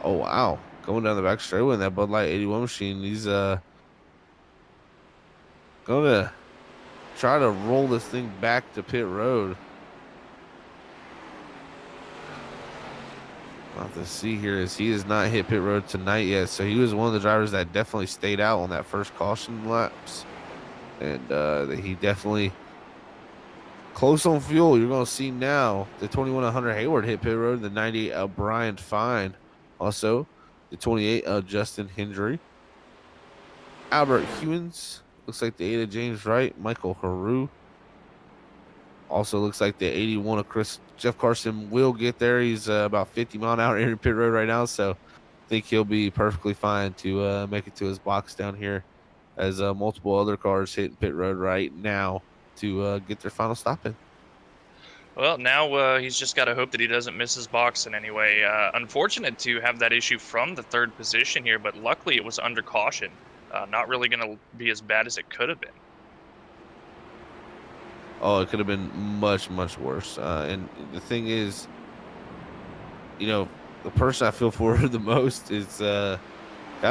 Oh, wow. Going down the back straightaway in that Bud Light 81 machine. He's going to try to roll this thing back to pit road. I'll have to see here as he has not hit pit road tonight yet. So he was one of the drivers that definitely stayed out on that first caution laps. And he definitely close on fuel. You're going to see now the 21 of Hunter Hayward hit pit road. The 98 of Brian Fine also the 28 of Justin Hendry. Albert Hewins, looks like the 8 of James Wright. Michael Haru. Also looks like the 81 of Jeff Carson will get there. He's about 50-mile-an-hour in pit road right now, so I think he'll be perfectly fine to make it to his box down here as multiple other cars hitting pit road right now to get their final stop in. Well, now he's just got to hope that he doesn't miss his box in any way. Unfortunate to have that issue from the third position here, but luckily it was under caution. Not really going to be as bad as it could have been. Oh, it could have been much, much worse. And the thing is, you know, the person I feel for the most is kind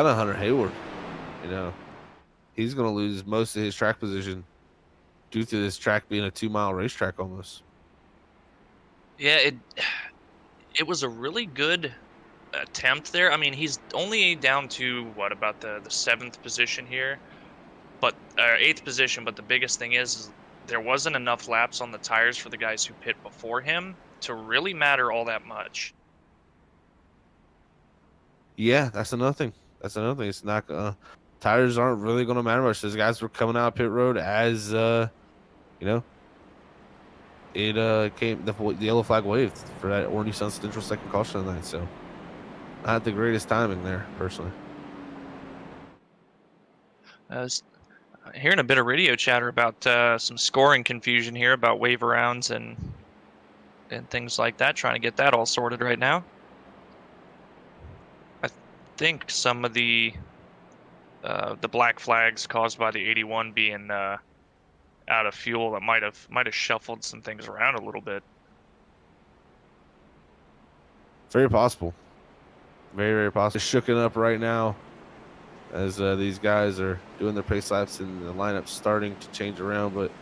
of Hunter Hayward. You know, he's going to lose most of his track position due to this track being a 2-mile racetrack almost. Yeah, it was a really good attempt there. I mean, he's only down to what, about the 7th position here, but 8th position. But the biggest thing is there wasn't enough laps on the tires for the guys who pit before him to really matter all that much. Yeah, that's another thing. It's not tires aren't really going to matter much. Those guys were coming out of pit road as you know, it came the yellow flag waved for that Orny Sun Central second caution of the night. So not the greatest timing there, personally. Hearing a bit of radio chatter about some scoring confusion here about wave arounds and things like that, trying to get that all sorted right now. I think some of the black flags caused by the 81 being out of fuel that might have shuffled some things around a little bit. Very possible. Very, very possible. Just shooken up right now as these guys are doing their pace laps and the lineup's starting to change around. But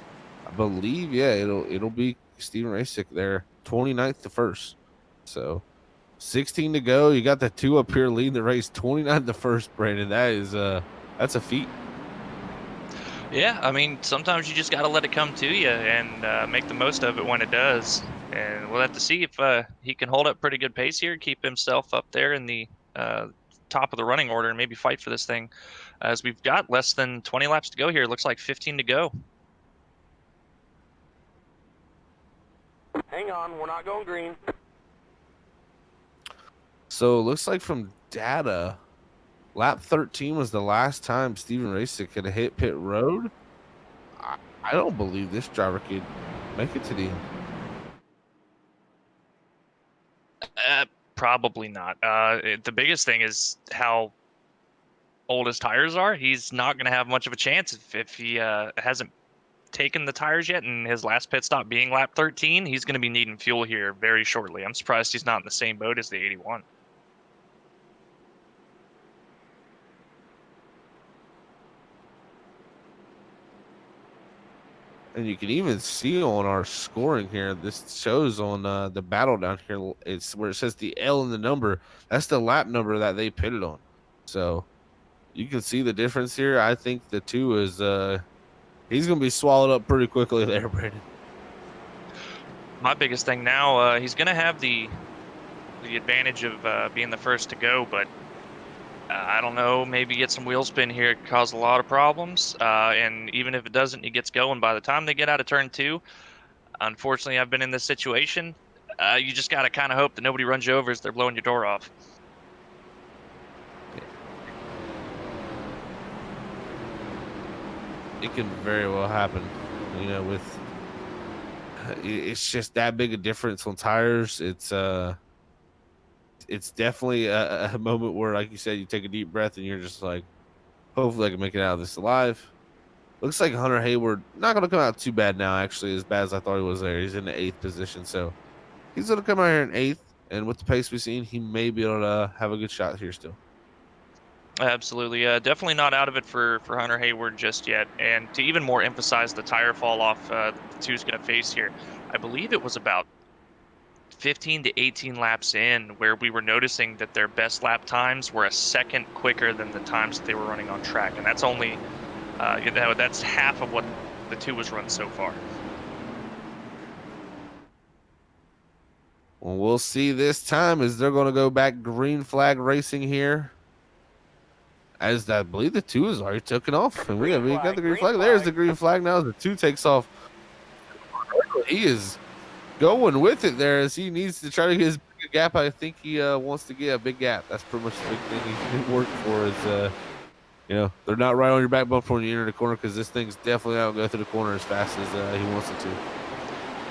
I believe, yeah, it'll be Steven Rasick there, 29th to 1st. So 16 to go. You got the 2 up here leading the race, 29th to 1st, Brandon. That is that's a feat. Yeah, I mean, sometimes you just got to let it come to you and make the most of it when it does. And we'll have to see if he can hold up pretty good pace here, keep himself up there in the top of the running order, and maybe fight for this thing. As we've got less than 20 laps to go here. It looks like 15 to go. Hang on, we're not going green. So it looks like from data, lap 13 was the last time Steven Rasick had hit pit road. I don't believe this driver could make it to the end. Probably not. The biggest thing is how old his tires are. He's not going to have much of a chance if he hasn't taken the tires yet, and his last pit stop being lap 13, he's going to be needing fuel here very shortly. I'm surprised he's not in the same boat as the 81. And you can even see on our scoring here, this shows on the battle down here, it's where it says the L in the number. That's the lap number that they pitted on. So you can see the difference here. I think the 2 is he's going to be swallowed up pretty quickly there, Brandon. My biggest thing now, he's going to have the advantage of being the first to go, but I don't know, maybe get some wheel spin here, cause a lot of problems. And even if it doesn't, he gets going by the time they get out of turn 2. Unfortunately, I've been in this situation. You just got to kind of hope that nobody runs you over as they're blowing your door off. It can very well happen, you know, with it's just that big a difference on tires. It's definitely a moment where, like you said, you take a deep breath and you're just like, hopefully I can make it out of this alive. Looks like Hunter Hayward not going to come out too bad now, actually, as bad as I thought he was there. He's in the 8th position, so he's going to come out here in 8th, and with the pace we've seen, he may be able to have a good shot here still. Absolutely. Definitely not out of it for Hunter Hayward just yet. And to even more emphasize the tire fall off the 2's going to face here, I believe it was about 15 to 18 laps in where we were noticing that their best lap times were a second quicker than the times that they were running on track. And that's only, that's half of what the 2 was run so far. Well, we'll see this time as they're going to go back green flag racing here. as I believe the 2 is already taken off. And we got the green flag. There's the green flag now as the 2 takes off. He is going with it there as he needs to try to get his big gap. I think he wants to get a big gap. That's pretty much the big thing he worked for is, you know, they're not right on your back bumper when you enter the corner because this thing's definitely not going to go through the corner as fast as he wants it to.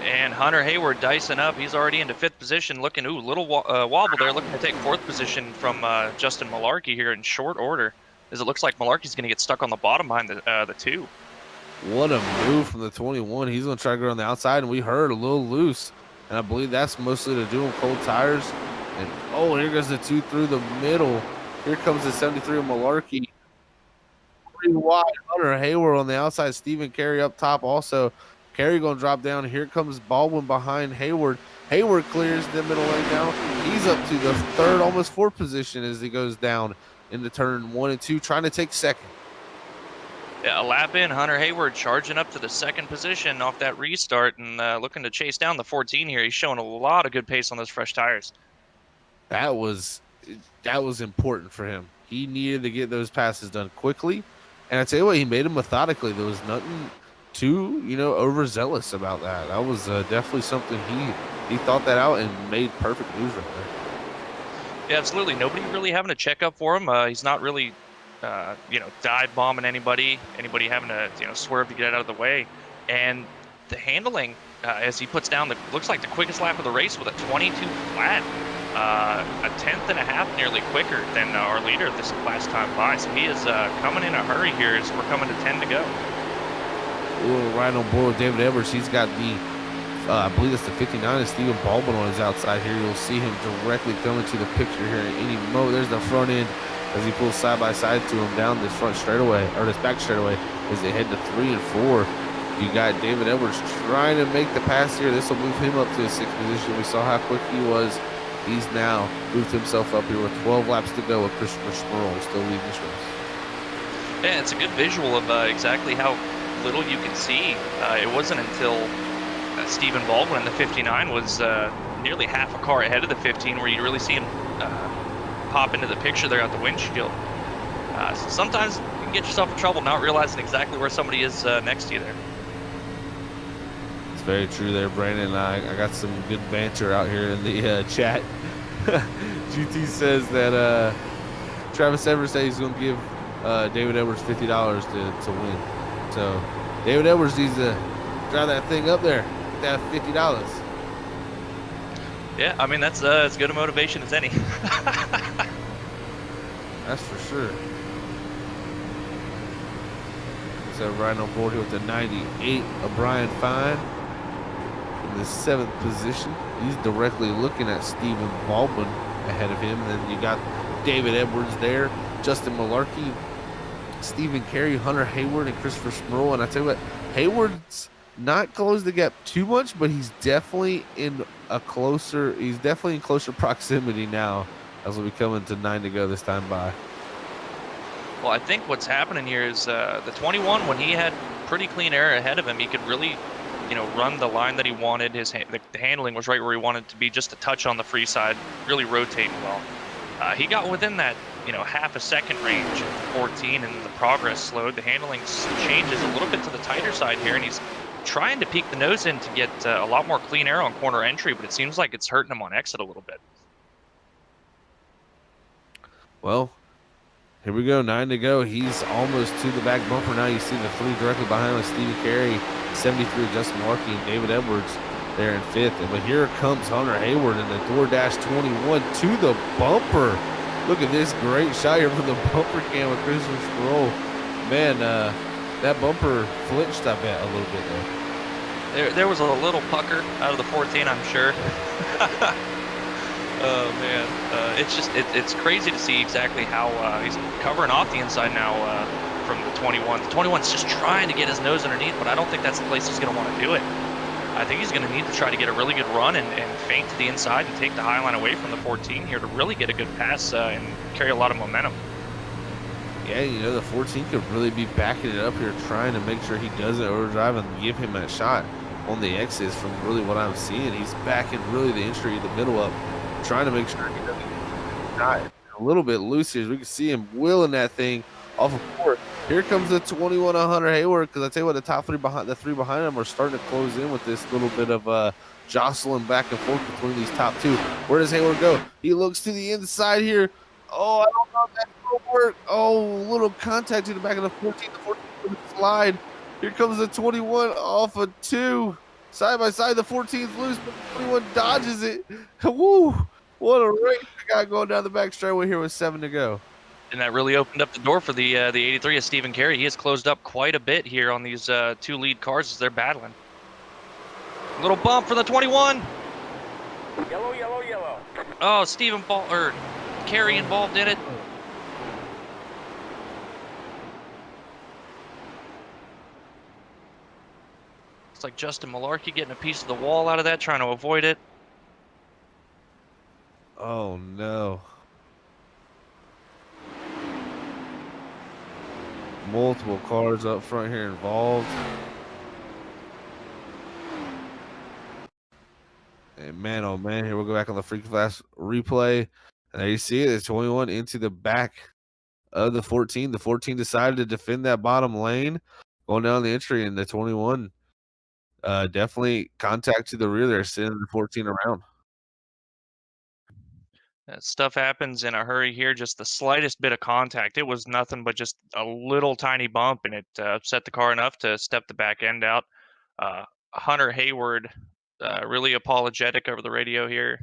And Hunter Hayward dicing up. He's already into 5th position, looking, little wobble there, looking to take 4th position from Justin Malarkey here in short order, as it looks like Malarkey's going to get stuck on the bottom behind the 2. What a move from the 21. He's going to try to go on the outside, and we heard a little loose. And I believe that's mostly to do with cold tires. And, oh, here goes the 2 through the middle. Here comes the 73 of Malarkey. Pretty wide. Hunter Hayward on the outside. Stephen Carey up top also. Carey going to drop down. Here comes Baldwin behind Hayward. Hayward clears the middle lane now. He's up to the 3rd, almost 4th position as he goes down into turn 1 and 2, trying to take 2nd. Yeah, a lap in, Hunter Hayward charging up to the 2nd position off that restart and looking to chase down the 14 here. He's showing a lot of good pace on those fresh tires. That was important for him. He needed to get those passes done quickly. And I tell you what, he made them methodically. There was nothing too, you know, overzealous about that. That was definitely something he thought that out and made perfect moves right there. Yeah, absolutely. Nobody really having to check up for him. He's not really, you know, dive bombing anybody having to, you know, swerve to get out of the way. And the handling, as he puts down looks like the quickest lap of the race with a 22 flat, a 10th and a half nearly quicker than our leader this last time by. So he is coming in a hurry here as we're coming to 10 to go. Ooh, right on board with David Edwards. He's got the, I believe it's the 59 of Stephen Baldwin on his outside here. You'll see him directly coming to the picture here at any moment. There's the front end as he pulls side by side to him down this front straightaway, or this back straightaway, as they head to 3 and 4. You got David Edwards trying to make the pass here. This will move him up to the 6th position. We saw how quick he was. He's now moved himself up here with 12 laps to go with Christopher Smurl still leading this race. Yeah, it's a good visual of exactly how little you can see. It wasn't until Stephen Baldwin in the 59 was nearly half a car ahead of the 15 where you really see him pop into the picture there at the windshield. So sometimes you can get yourself in trouble not realizing exactly where somebody is next to you there. It's very true there, Brandon. I got some good banter out here in the chat. GT says that Travis Everett says he's going to give David Edwards $50 to win. So David Edwards needs to drive that thing up there. That $50. Yeah, I mean that's as good a motivation as any. That's for sure. So right on board here with the 98 of Brian Fine in the 7th position. He's directly looking at Stephen Baldwin ahead of him. And then you got David Edwards there, Justin Malarkey, Stephen Carey, Hunter Hayward, and Christopher Smurl. And I tell you what, Hayward's not closed the gap too much, but he's definitely in closer proximity now as we come into 9 to go this time by. Well, I think what's happening here is the 21, when he had pretty clean air ahead of him, he could really, you know, run the line that he wanted. The handling was right where he wanted it to be, just a touch on the free side, really rotating well. He got within that, you know, half a second range at 14, and the progress slowed. The handling changes a little bit to the tighter side here, and he's trying to peek the nose in to get a lot more clean air on corner entry, but it seems like it's hurting him on exit a little bit. Well, here we go, 9 to go. He's almost to the back bumper now. You see the 3 directly behind with Stephen Carey, 73 Justin Malarkey, and David Edwards there in 5th. But here comes Hunter Hayward in the DoorDash 21 to the bumper. Look at this great shot here from the bumper cam with Christopher Sproul. Man, that bumper flinched, I bet, a little bit there. There was a little pucker out of the 14, I'm sure. Oh man, it's crazy to see exactly how he's covering off the inside now from the 21. The 21's just trying to get his nose underneath, but I don't think that's the place he's going to want to do it. I think he's going to need to try to get a really good run and feint to the inside and take the high line away from the 14 here to really get a good pass and carry a lot of momentum. Yeah, you know, the 14 could really be backing it up here, trying to make sure he doesn't overdrive and give him that shot on the exits. From really what I'm seeing, he's backing really the entry, the middle up, trying to make sure he doesn't get shot. a little bit loose here. We can see him wheeling that thing off of court. Here comes the 21 on Hunter Hayward, because I tell you what, the three behind him are starting to close in with this little bit of jostling back and forth between these top two. Where does Hayward go? He looks to the inside here. Oh, I don't know if that will work. Oh, little contact to the back of the 14. The 14 with a slide. Here comes the 21 off of 2. Side by side, the 14's loose, but the 21 dodges it. Woo! What a race we got going down the back straightaway here with 7 to go. And that really opened up the door for the 83 of Stephen Carey. He has closed up quite a bit here on these 2 lead cars as they're battling. Little bump for the 21. Yellow, yellow, yellow. Oh, Carey involved in it. It's like Justin Malarkey getting a piece of the wall out of that, trying to avoid it. Oh, no. Multiple cars up front here involved. And man, oh man, here we'll go back on the Freaky Fast replay. And there you see it. It's 21 into the back of the 14. The 14 decided to defend that bottom lane going down the entry, and the 21 definitely contact to the rear there, sending the 14 around. Stuff happens in a hurry here. Just the slightest bit of contact. It was nothing but just a little tiny bump, and it upset the car enough to step the back end out. Hunter Hayward really apologetic over the radio here,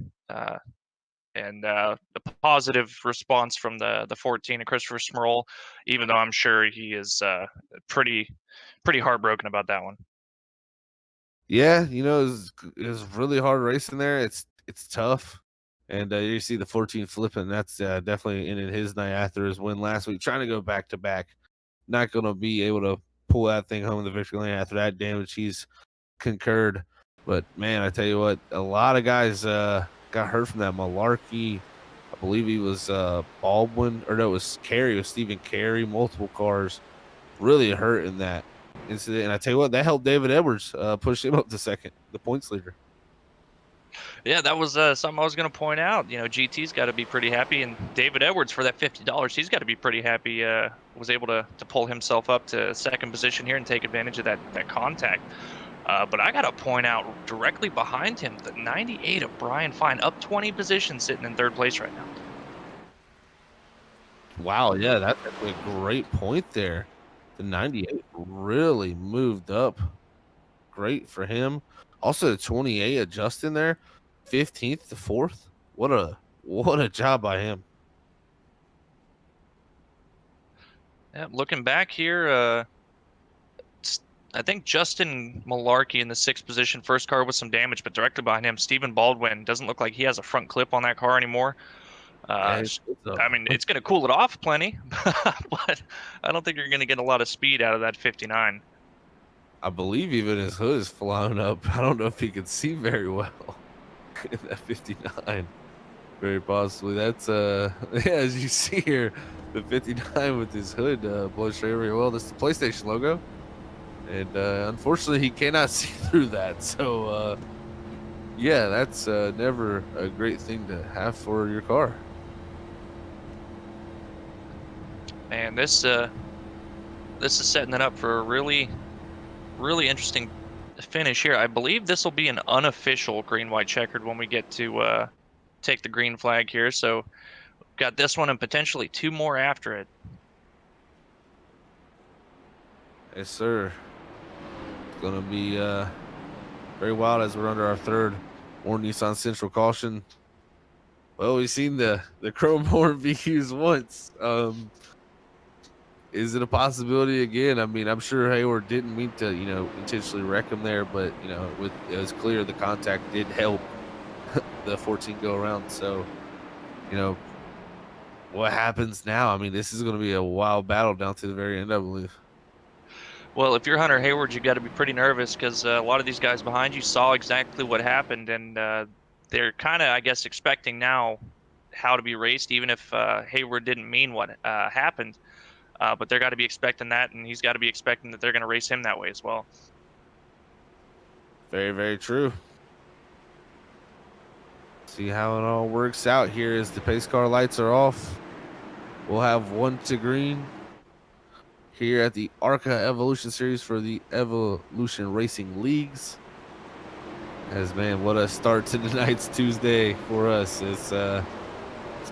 and a positive response from the 14 and Christopher Smurl, even though I'm sure he is pretty heartbroken about that one. Yeah, you know, it was really hard racing there. It's tough. And you see the 14 flipping. That's definitely ended his night after his win last week. Trying to go back to back. Not going to be able to pull that thing home in the victory lane after that damage he's concurred. But, man, I tell you what, a lot of guys got hurt from that. Malarkey, I believe he was Baldwin. Or no, it was Carey. It was Stephen Carey. Multiple cars really hurt in that incident. And I tell you what, that helped David Edwards push him up to second, the points leader. Yeah, that was something I was going to point out. You know, GT's got to be pretty happy, and David Edwards for that $50, he's got to be pretty happy. Was able to pull himself up to second position here and take advantage of that contact. But I got to point out directly behind him, the 98 of Brian Fine, up 20 positions, sitting in third place right now. Wow, yeah, that's a great point there. The 98 really moved up. Great for him. Also, the 28 adjusting there, 15th to 4th. What a job by him. Yeah, looking back here, I think Justin Malarkey in the 6th position, first car with some damage, but directly behind him, Stephen Baldwin doesn't look like he has a front clip on that car anymore. I mean, it's going to cool it off plenty, but I don't think you're going to get a lot of speed out of that 59. I believe even his hood is flown up. I don't know if he can see very well in that 59. Very possibly. That's yeah, as you see here, the 59 with his hood blown straight very well. That's the PlayStation logo. And unfortunately, he cannot see through that. So, yeah, that's never a great thing to have for your car. And this is setting it up for a really interesting finish here. I believe this will be an unofficial green-white checkered when we get to take the green flag here. So, we've got this one and potentially 2 more after it. Yes, sir. It's going to be very wild as we're under our 3rd Warren Nissan Central caution. Well, we've seen the chrome horn be used once. Is it a possibility again? I mean, I'm sure Hayward didn't mean to, intentionally wreck him there, but, it was clear the contact did help the 14 go around. So, what happens now? I mean, this is going to be a wild battle down to the very end, I believe. Well, if you're Hunter Hayward, you got to be pretty nervous because a lot of these guys behind you saw exactly what happened, and they're kind of, I guess, expecting now how to be raced, even if Hayward didn't mean what happened. But they're got to be expecting that, and he's got to be expecting that they're going to race him that way as well. Very, very true. See how it all works out here as the pace car lights are off. We'll have one to green here at the ARCA Evolution Series for the Evolution Racing Leagues. As man, what a start to tonight's Tuesday for us. It's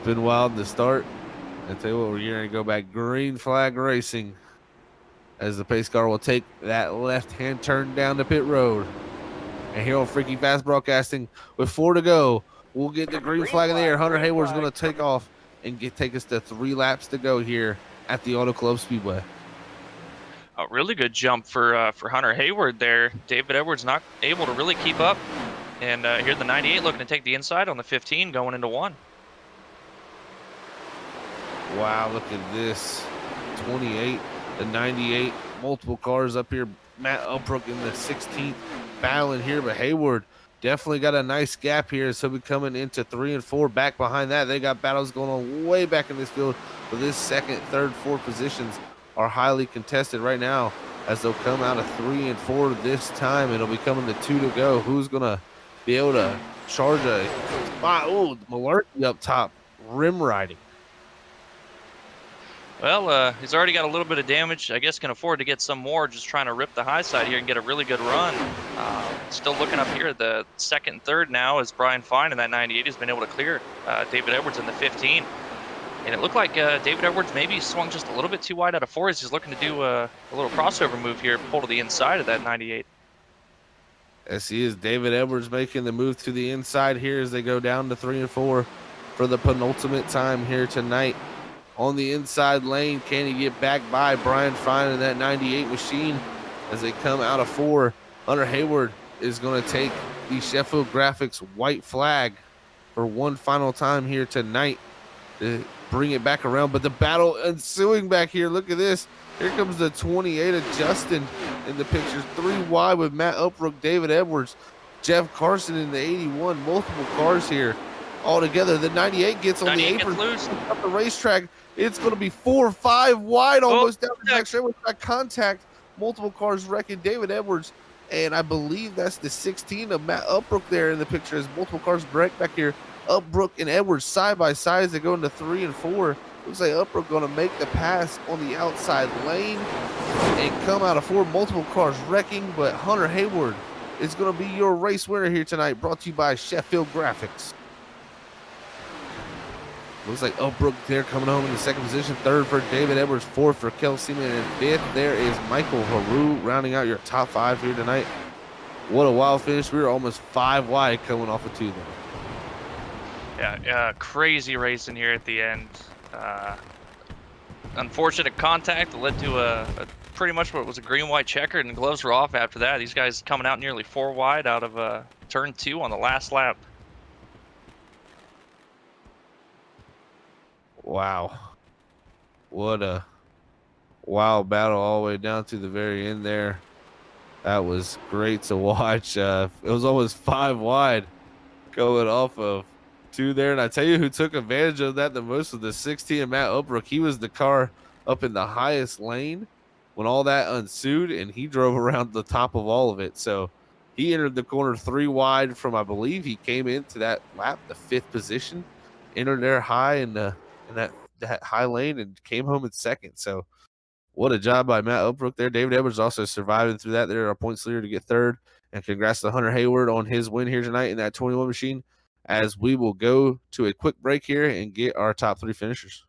been wild to start. I tell you what, we're going to go back green flag racing as the pace car will take that left-hand turn down the pit road. And here on Freaky Fast Broadcasting, with 4 to go, we'll get the green flag in the air. Hunter Hayward's going to take off and take us to 3 laps to go here at the Auto Club Speedway. A really good jump for Hunter Hayward there. David Edwards not able to really keep up. And here the 98 looking to take the inside on the 15 going into 1. Wow, look at this. 28, the 98, multiple cars up here. Matt Upbrook in the 16th battling here, but Hayward definitely got a nice gap here. So we coming into 3 and 4. Back behind that, they got battles going on way back in this field. But this second, third, fourth positions are highly contested right now as they'll come out of 3 and 4 this time. It'll be coming to 2 to go. Who's gonna be able to charge a spot? Oh, Malarkey up top, rim riding. Well, he's already got a little bit of damage. I guess can afford to get some more, just trying to rip the high side here and get a really good run. Still looking up here at the second and third now as Brian Fine in that 98 has been able to clear David Edwards in the 15. And it looked like David Edwards maybe swung just a little bit too wide out of 4. He's looking to do a little crossover move here, pull to the inside of that 98. As he is, David Edwards making the move to the inside here as they go down to 3 and 4 for the penultimate time here tonight. On the inside lane, can he get back by Brian Fine in that 98 machine as they come out of 4? Hunter Hayward is going to take the Sheffield Graphics white flag for one final time here tonight to bring it back around. But the battle ensuing back here, look at this. Here comes the 28 of Justin in the pictures. 3 wide with Matt Upbrook, David Edwards, Jeff Carson in the 81. Multiple cars here all together. The 98 gets on the apron up the racetrack. It's going to be 4 or 5 wide almost down the back straight with that contact. Multiple cars wrecking David Edwards. And I believe that's the 16 of Matt Upbrook there in the picture as multiple cars wrecked back here. Upbrook and Edwards side by side as they go into 3 and 4. Looks like Upbrook going to make the pass on the outside lane and come out of 4. Multiple cars wrecking, but Hunter Hayward is going to be your race winner here tonight. Brought to you by Sheffield Graphics. Looks like Upbrook there coming home in the second position. 3rd for David Edwards. 4th for Kel Seaman. And 5th there is Michael Haru rounding out your top 5 here tonight. What a wild finish. We were almost 5 wide coming off of 2 there. Yeah, crazy racing here at the end. Unfortunate contact that led to a pretty much what was a green-white checker, and the gloves were off after that. These guys coming out nearly 4 wide out of turn 2 on the last lap. Wow. What a wild battle all the way down to the very end there. That was great to watch. It was almost 5 wide going off of 2 there. And I tell you who took advantage of that the most was the 16 of Matt Upbrook. He was the car up in the highest lane when all that ensued, and he drove around the top of all of it. So he entered the corner 3 wide from, I believe he came into that lap, the 5th position, entered there high in that high lane and came home in 2nd. So what a job by Matt Upbrook there. David Edwards also surviving through that. They're our points leader to get 3rd. And congrats to Hunter Hayward on his win here tonight in that 21 machine, as we will go to a quick break here and get our top 3 finishers.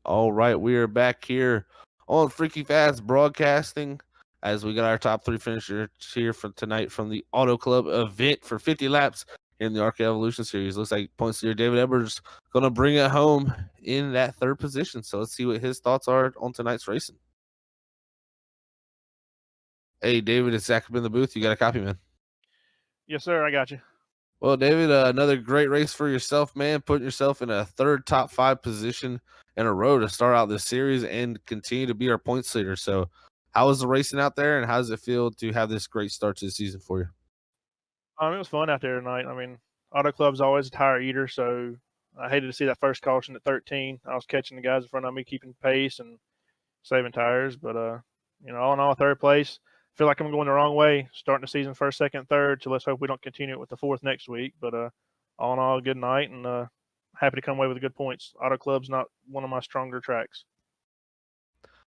All right, we are back here on Freaky Fast Broadcasting as we got our top three finishers here for tonight from the Auto Club event for 50 laps in the ARCA Evolution Series. Looks like points leader David Edwards going to bring it home in that third position. So let's see what his thoughts are on tonight's racing. Hey, David, it's Zach up in the booth. You got a copy, man? Yes, sir. I got you. Well, David, another great race for yourself, man. Putting yourself in a third top 5 position in a row to start out this series and continue to be our points leader. So, how was the racing out there, and how does it feel to have this great start to the season for you? It was fun out there tonight. I mean, Auto Club's always a tire eater, so I hated to see that first caution at 13. I was catching the guys in front of me, keeping pace and saving tires. But all in all, third place. Feel like I'm going the wrong way, starting the season first, second, third. So let's hope we don't continue it with the fourth next week. But all in all, good night, and happy to come away with good points. Auto Club's not one of my stronger tracks.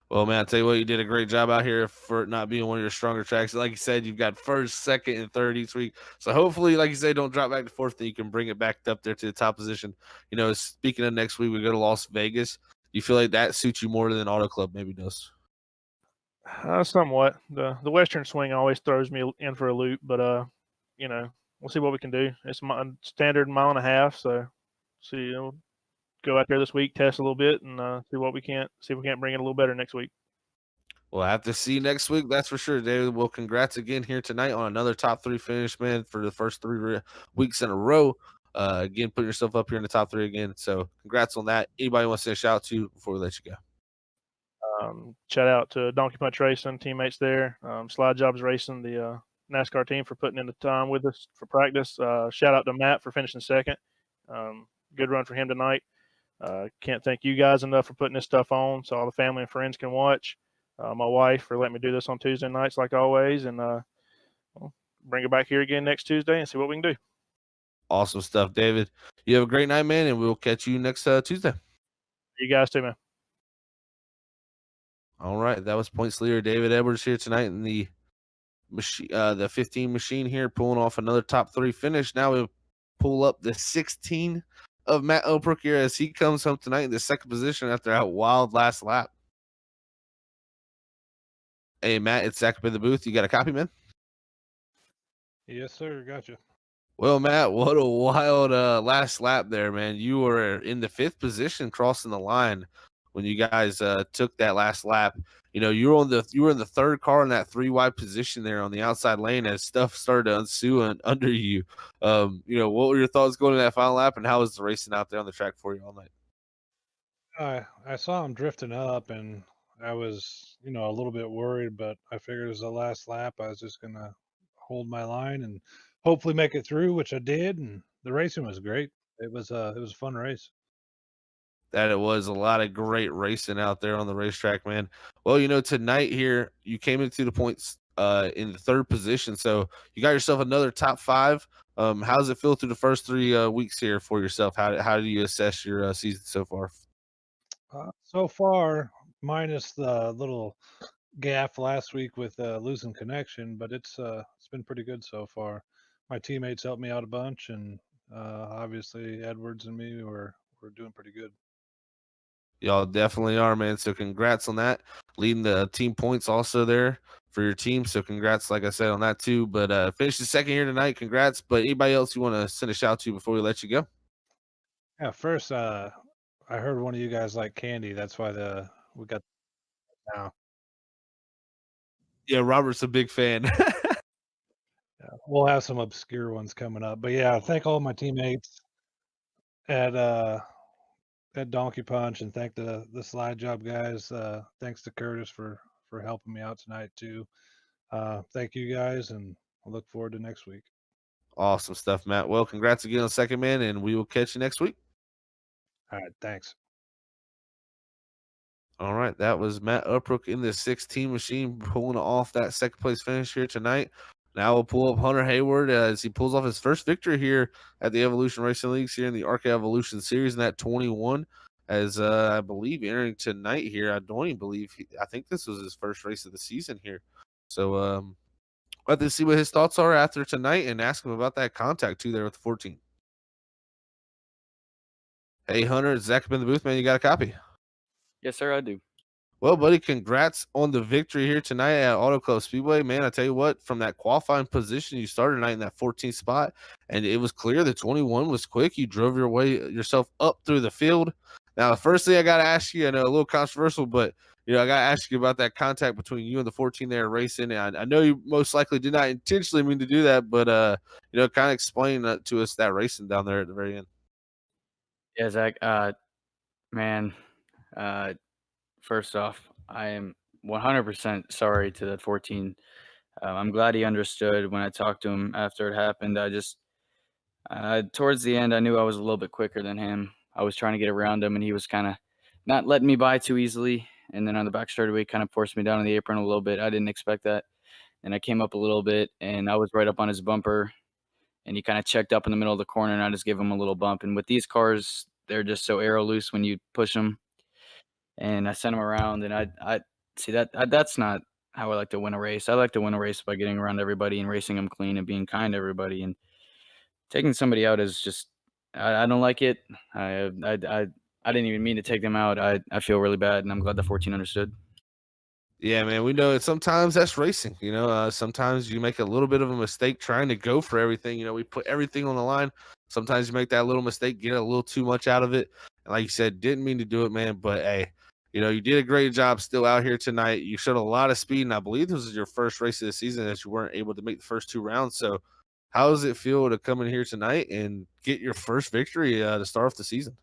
Well, man, I tell you what, you did a great job out here for it not being one of your stronger tracks. Like you said, you've got first, second, and third each week. So hopefully, like you said, don't drop back to fourth, and you can bring it back up there to the top position. You know, speaking of next week, we go to Las Vegas. You feel like that suits you more than Auto Club maybe does? Somewhat. The Western swing always throws me in for a loop, but we'll see what we can do. It's my standard mile and a half, so go out there this week, test a little bit, and see if we can't bring it a little better next week. We'll have to see next week, that's for sure, David. Well, congrats again here tonight on another top 3 finish, man, for the first 3 weeks in a row. Again, putting yourself up here in the top 3 again. So congrats on that. Anybody wants to say a shout out to before we let you go? Shout out to Donkey Punch Racing teammates there, Slide Jobs Racing, the NASCAR team, for putting in the time with us for practice. Shout out to Matt for finishing second. Good run for him tonight. Can't thank you guys enough for putting this stuff on so all the family and friends can watch. My wife for letting me do this on Tuesday nights like always, and bring it back here again next Tuesday and see what we can do. Awesome stuff, David. You have a great night, man, and we'll catch you next Tuesday. You guys too, man. All right, that was points leader David Edwards here tonight in the machine, the 15 machine here, pulling off another top 3 finish. Now we'll pull up the 16 of Matt Elbrook here as he comes home tonight in the second position after that wild last lap. Hey, Matt, it's Zach up in the booth. You got a copy, man? Yes, sir. Gotcha. Well, Matt, what a wild last lap there, man. You were in the 5th position crossing the line when you guys took that last lap. You know, you were in the 3rd car in that 3 wide position there on the outside lane as stuff started to ensue under you. What were your thoughts going to that final lap, and how was the racing out there on the track for you all night? I saw him drifting up, and I was, a little bit worried, but I figured it was the last lap. I was just gonna hold my line and hopefully make it through, which I did. And the racing was great. It was a fun race. That it was a lot of great racing out there on the racetrack, man. Well, tonight here you came into the points in the 3rd position, so you got yourself another top 5. How does it feel through the first 3 weeks here for yourself? How do you assess your season so far? So far, minus the little gaff last week with losing connection, but it's been pretty good so far. My teammates helped me out a bunch, and obviously Edwards and me we're doing pretty good. Y'all definitely are, man. So congrats on that. Leading the team points also there for your team. So congrats, like I said, on that too. But finish the second here tonight. Congrats. But anybody else you want to send a shout to before we let you go? Yeah, first, I heard one of you guys like candy. That's why we got now. Yeah, Robert's a big fan. Yeah, we'll have some obscure ones coming up. But yeah, thank all my teammates at Donkey Punch, and thank the Slide Job guys. Thanks to Curtis for helping me out tonight too. Thank you guys, and I look forward to next week. Awesome stuff, Matt. Well, congrats again on second, man, and we will catch you next week. All right, thanks. All right, that was Matt Upbrook in the 16 machine pulling off that second place finish here tonight. Now we'll pull up Hunter Hayward as he pulls off his first victory here at the Evolution Racing Leagues here in the ARCA Evolution Series in that 21. As I believe entering tonight here, I don't even believe I think this was his first race of the season here. So I'll have to see what his thoughts are after tonight and ask him about that contact too there with the 14. Hey Hunter, it's Zach up in the booth, man. You got a copy? Yes, sir, I do. Well, buddy, congrats on the victory here tonight at Auto Club Speedway. Man, I tell you what, from that qualifying position, you started tonight in that 14th spot, and it was clear the 21 was quick. You drove yourself up through the field. Now, the first thing I got to ask you, I know a little controversial, but I got to ask you about that contact between you and the 14 there racing. And I know you most likely did not intentionally mean to do that, but kind of explain to us that racing down there at the very end. Yeah, Zach. Man, uh, first off, I am 100% sorry to the 14. I'm glad he understood when I talked to him after it happened. Towards the end, I knew I was a little bit quicker than him. I was trying to get around him, and he was kind of not letting me by too easily. And then on the back straightaway, kind of forced me down on the apron a little bit. I didn't expect that. And I came up a little bit, and I was right up on his bumper. And he kind of checked up in the middle of the corner, and I just gave him a little bump. And with these cars, they're just so aero loose when you push them. And I sent him around, and I see that's not how I like to win a race. I like to win a race by getting around everybody and racing them clean and being kind to everybody. And taking somebody out is just I don't like it. I didn't even mean to take them out. I feel really bad, and I'm glad the 14 understood. Yeah, man, we know it. Sometimes that's racing. Sometimes you make a little bit of a mistake trying to go for everything. We put everything on the line. Sometimes you make that little mistake, get a little too much out of it. And like you said, didn't mean to do it, man. But hey, you did a great job still out here tonight. You showed a lot of speed, and I believe this was your first race of the season that you weren't able to make the first 2 rounds. So, how does it feel to come in here tonight and get your first victory to start off the season?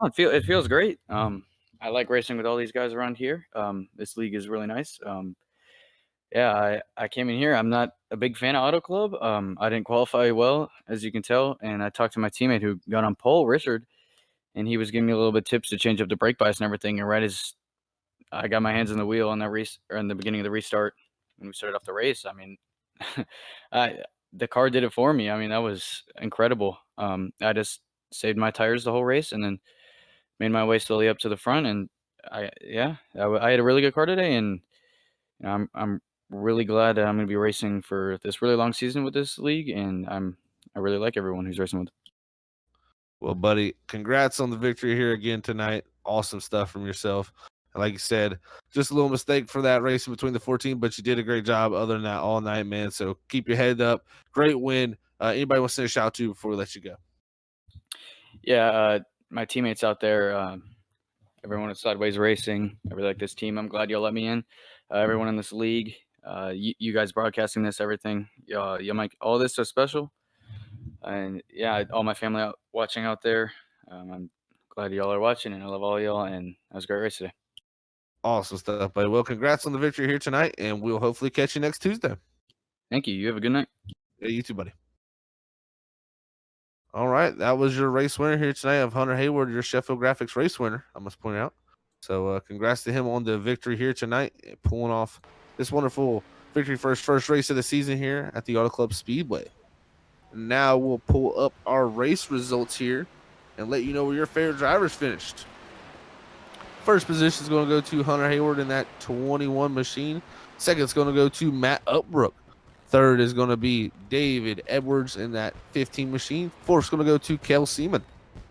Oh, it feels great. I like racing with all these guys around here. This league is really nice. Yeah, I came in here. I'm not a big fan of Auto Club. I didn't qualify well, as you can tell, and I talked to my teammate who got on pole, Richard, and he was giving me a little bit of tips to change up the brake bias and everything. And right as I got my hands on the wheel on that race or in the beginning of the restart when we started off the race, I mean, the car did it for me. I mean, that was incredible. I just saved my tires the whole race and then made my way slowly up to the front. And I had a really good car today, and I'm really glad that I'm going to be racing for this really long season with this league, and I really like everyone who's racing with. Well, buddy, congrats on the victory here again tonight. Awesome stuff from yourself. And like you said, just a little mistake for that race between the 14, but you did a great job other than that all night, man. So keep your head up. Great win. Anybody want to send a shout out to before we let you go? Yeah, my teammates out there, everyone at Sideways Racing, I really like this team. I'm glad y'all let me in. Everyone in this league, you guys broadcasting this, everything, you make all this so special. And yeah, all my family watching out there. I'm glad y'all are watching, and I love all y'all. And that was a great race today. Awesome stuff, buddy. Well, congrats on the victory here tonight, and we'll hopefully catch you next Tuesday. Thank you. You have a good night. Yeah, you too, buddy. All right, that was your race winner here tonight of Hunter Hayward, your Sheffield Graphics race winner, I must point out. So congrats to him on the victory here tonight, pulling off this wonderful victory for his first race of the season here at the Auto Club Speedway. Now we'll pull up our race results here and let you know where your favorite drivers finished. First position is going to go to Hunter Hayward in that 21 machine. Second is going to go to Matt Upbrook. Third is going to be David Edwards in that 15 machine. Fourth is going to go to Kel Seaman.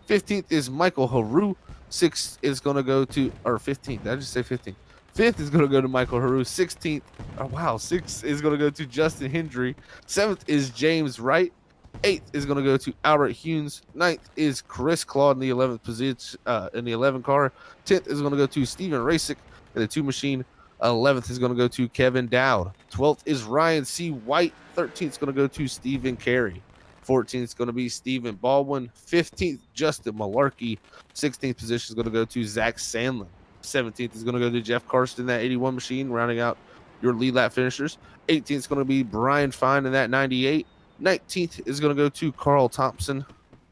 15th is Michael Haru. 6th is going to go to, or 15th, did I just say 15th? 5th is going to go to Michael Haru. 16th, 6th is going to go to Justin Hendry. 7th is James Wright. 8th is going to go to Albert Hunes. 9th is Chris Claude in the 11th position, in the 11 car. 10th is going to go to Steven Rasick in the 2 machine. 11th is going to go to Kevin Dowd. 12th is Ryan C. White. 13th is going to go to Stephen Carey. 14th is going to be Stephen Baldwin. 15th, Justin Malarkey. 16th position is going to go to Zach Sandlin. 17th is going to go to Jeff Karsten, that 81 machine, rounding out your lead lap finishers. 18th is going to be Brian Fine in that 98. 19th is going to go to Carl Thompson.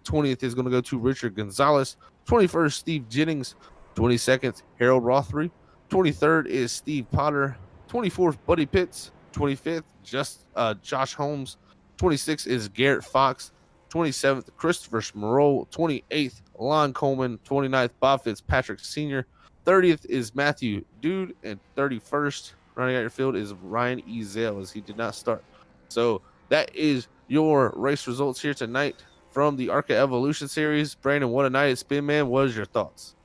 20th is going to go to Richard Gonzalez. 21st, Steve Jennings. 22nd, Harold Rothery. 23rd is Steve Potter. 24th, Buddy Pitts. 25th, Josh Holmes. 26th is Garrett Fox. 27th, Christopher Schmerol. 28th, Lon Coleman. 29th, Bob Fitzpatrick Sr. 30th is Matthew Dude. And 31st, running out your field, is Ryan Ezell, as he did not start. So that is your race results here tonight from the ARCA Evolution Series. Brandon, what a night it's been, man. What is your thoughts?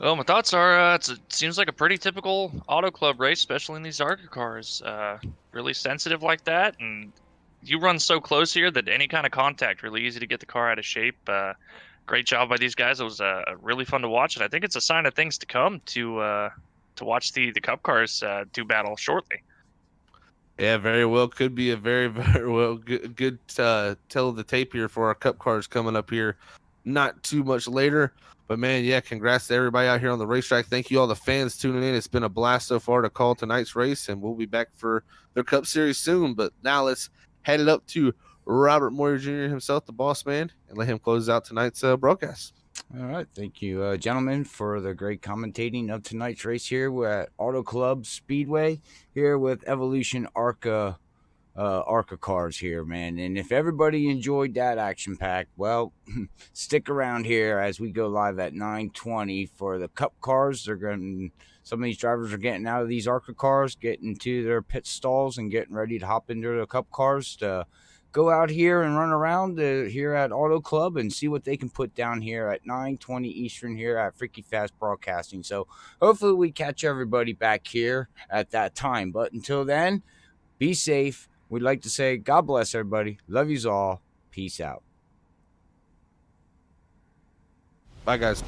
Well, my thoughts are it seems like a pretty typical auto club race, especially in these ARCA cars. Really sensitive like that, and you run so close here that any kind of contact really easy to get the car out of shape. Great job by these guys. It was really fun to watch, and I think it's a sign of things to come to watch the Cup cars do battle shortly. Yeah, very well. Could be a very, very well good tell of the tape here for our cup cars coming up here not too much later. But man, yeah, congrats to everybody out here on the racetrack. Thank you all the fans tuning in. It's been a blast so far to call tonight's race, and we'll be back for their Cup Series soon. But now let's head it up to Robert Moyer Jr. himself, the boss man, and let him close out tonight's broadcast. All right. Thank you, gentlemen, for the great commentating of tonight's race here. We're at Auto Club Speedway here with Evolution ARCA cars here, man. And if everybody enjoyed that action pack, well, stick around here as we go live at 9:20 for the Cup cars. Some of these drivers are getting out of these ARCA cars, getting to their pit stalls, and getting ready to hop into the Cup cars to go out here and run around here at Auto Club and see what they can put down here at 9:20 Eastern here at Freaky Fast Broadcasting. So hopefully we catch everybody back here at that time. But until then, be safe. We'd like to say God bless everybody. Love yous all. Peace out. Bye, guys.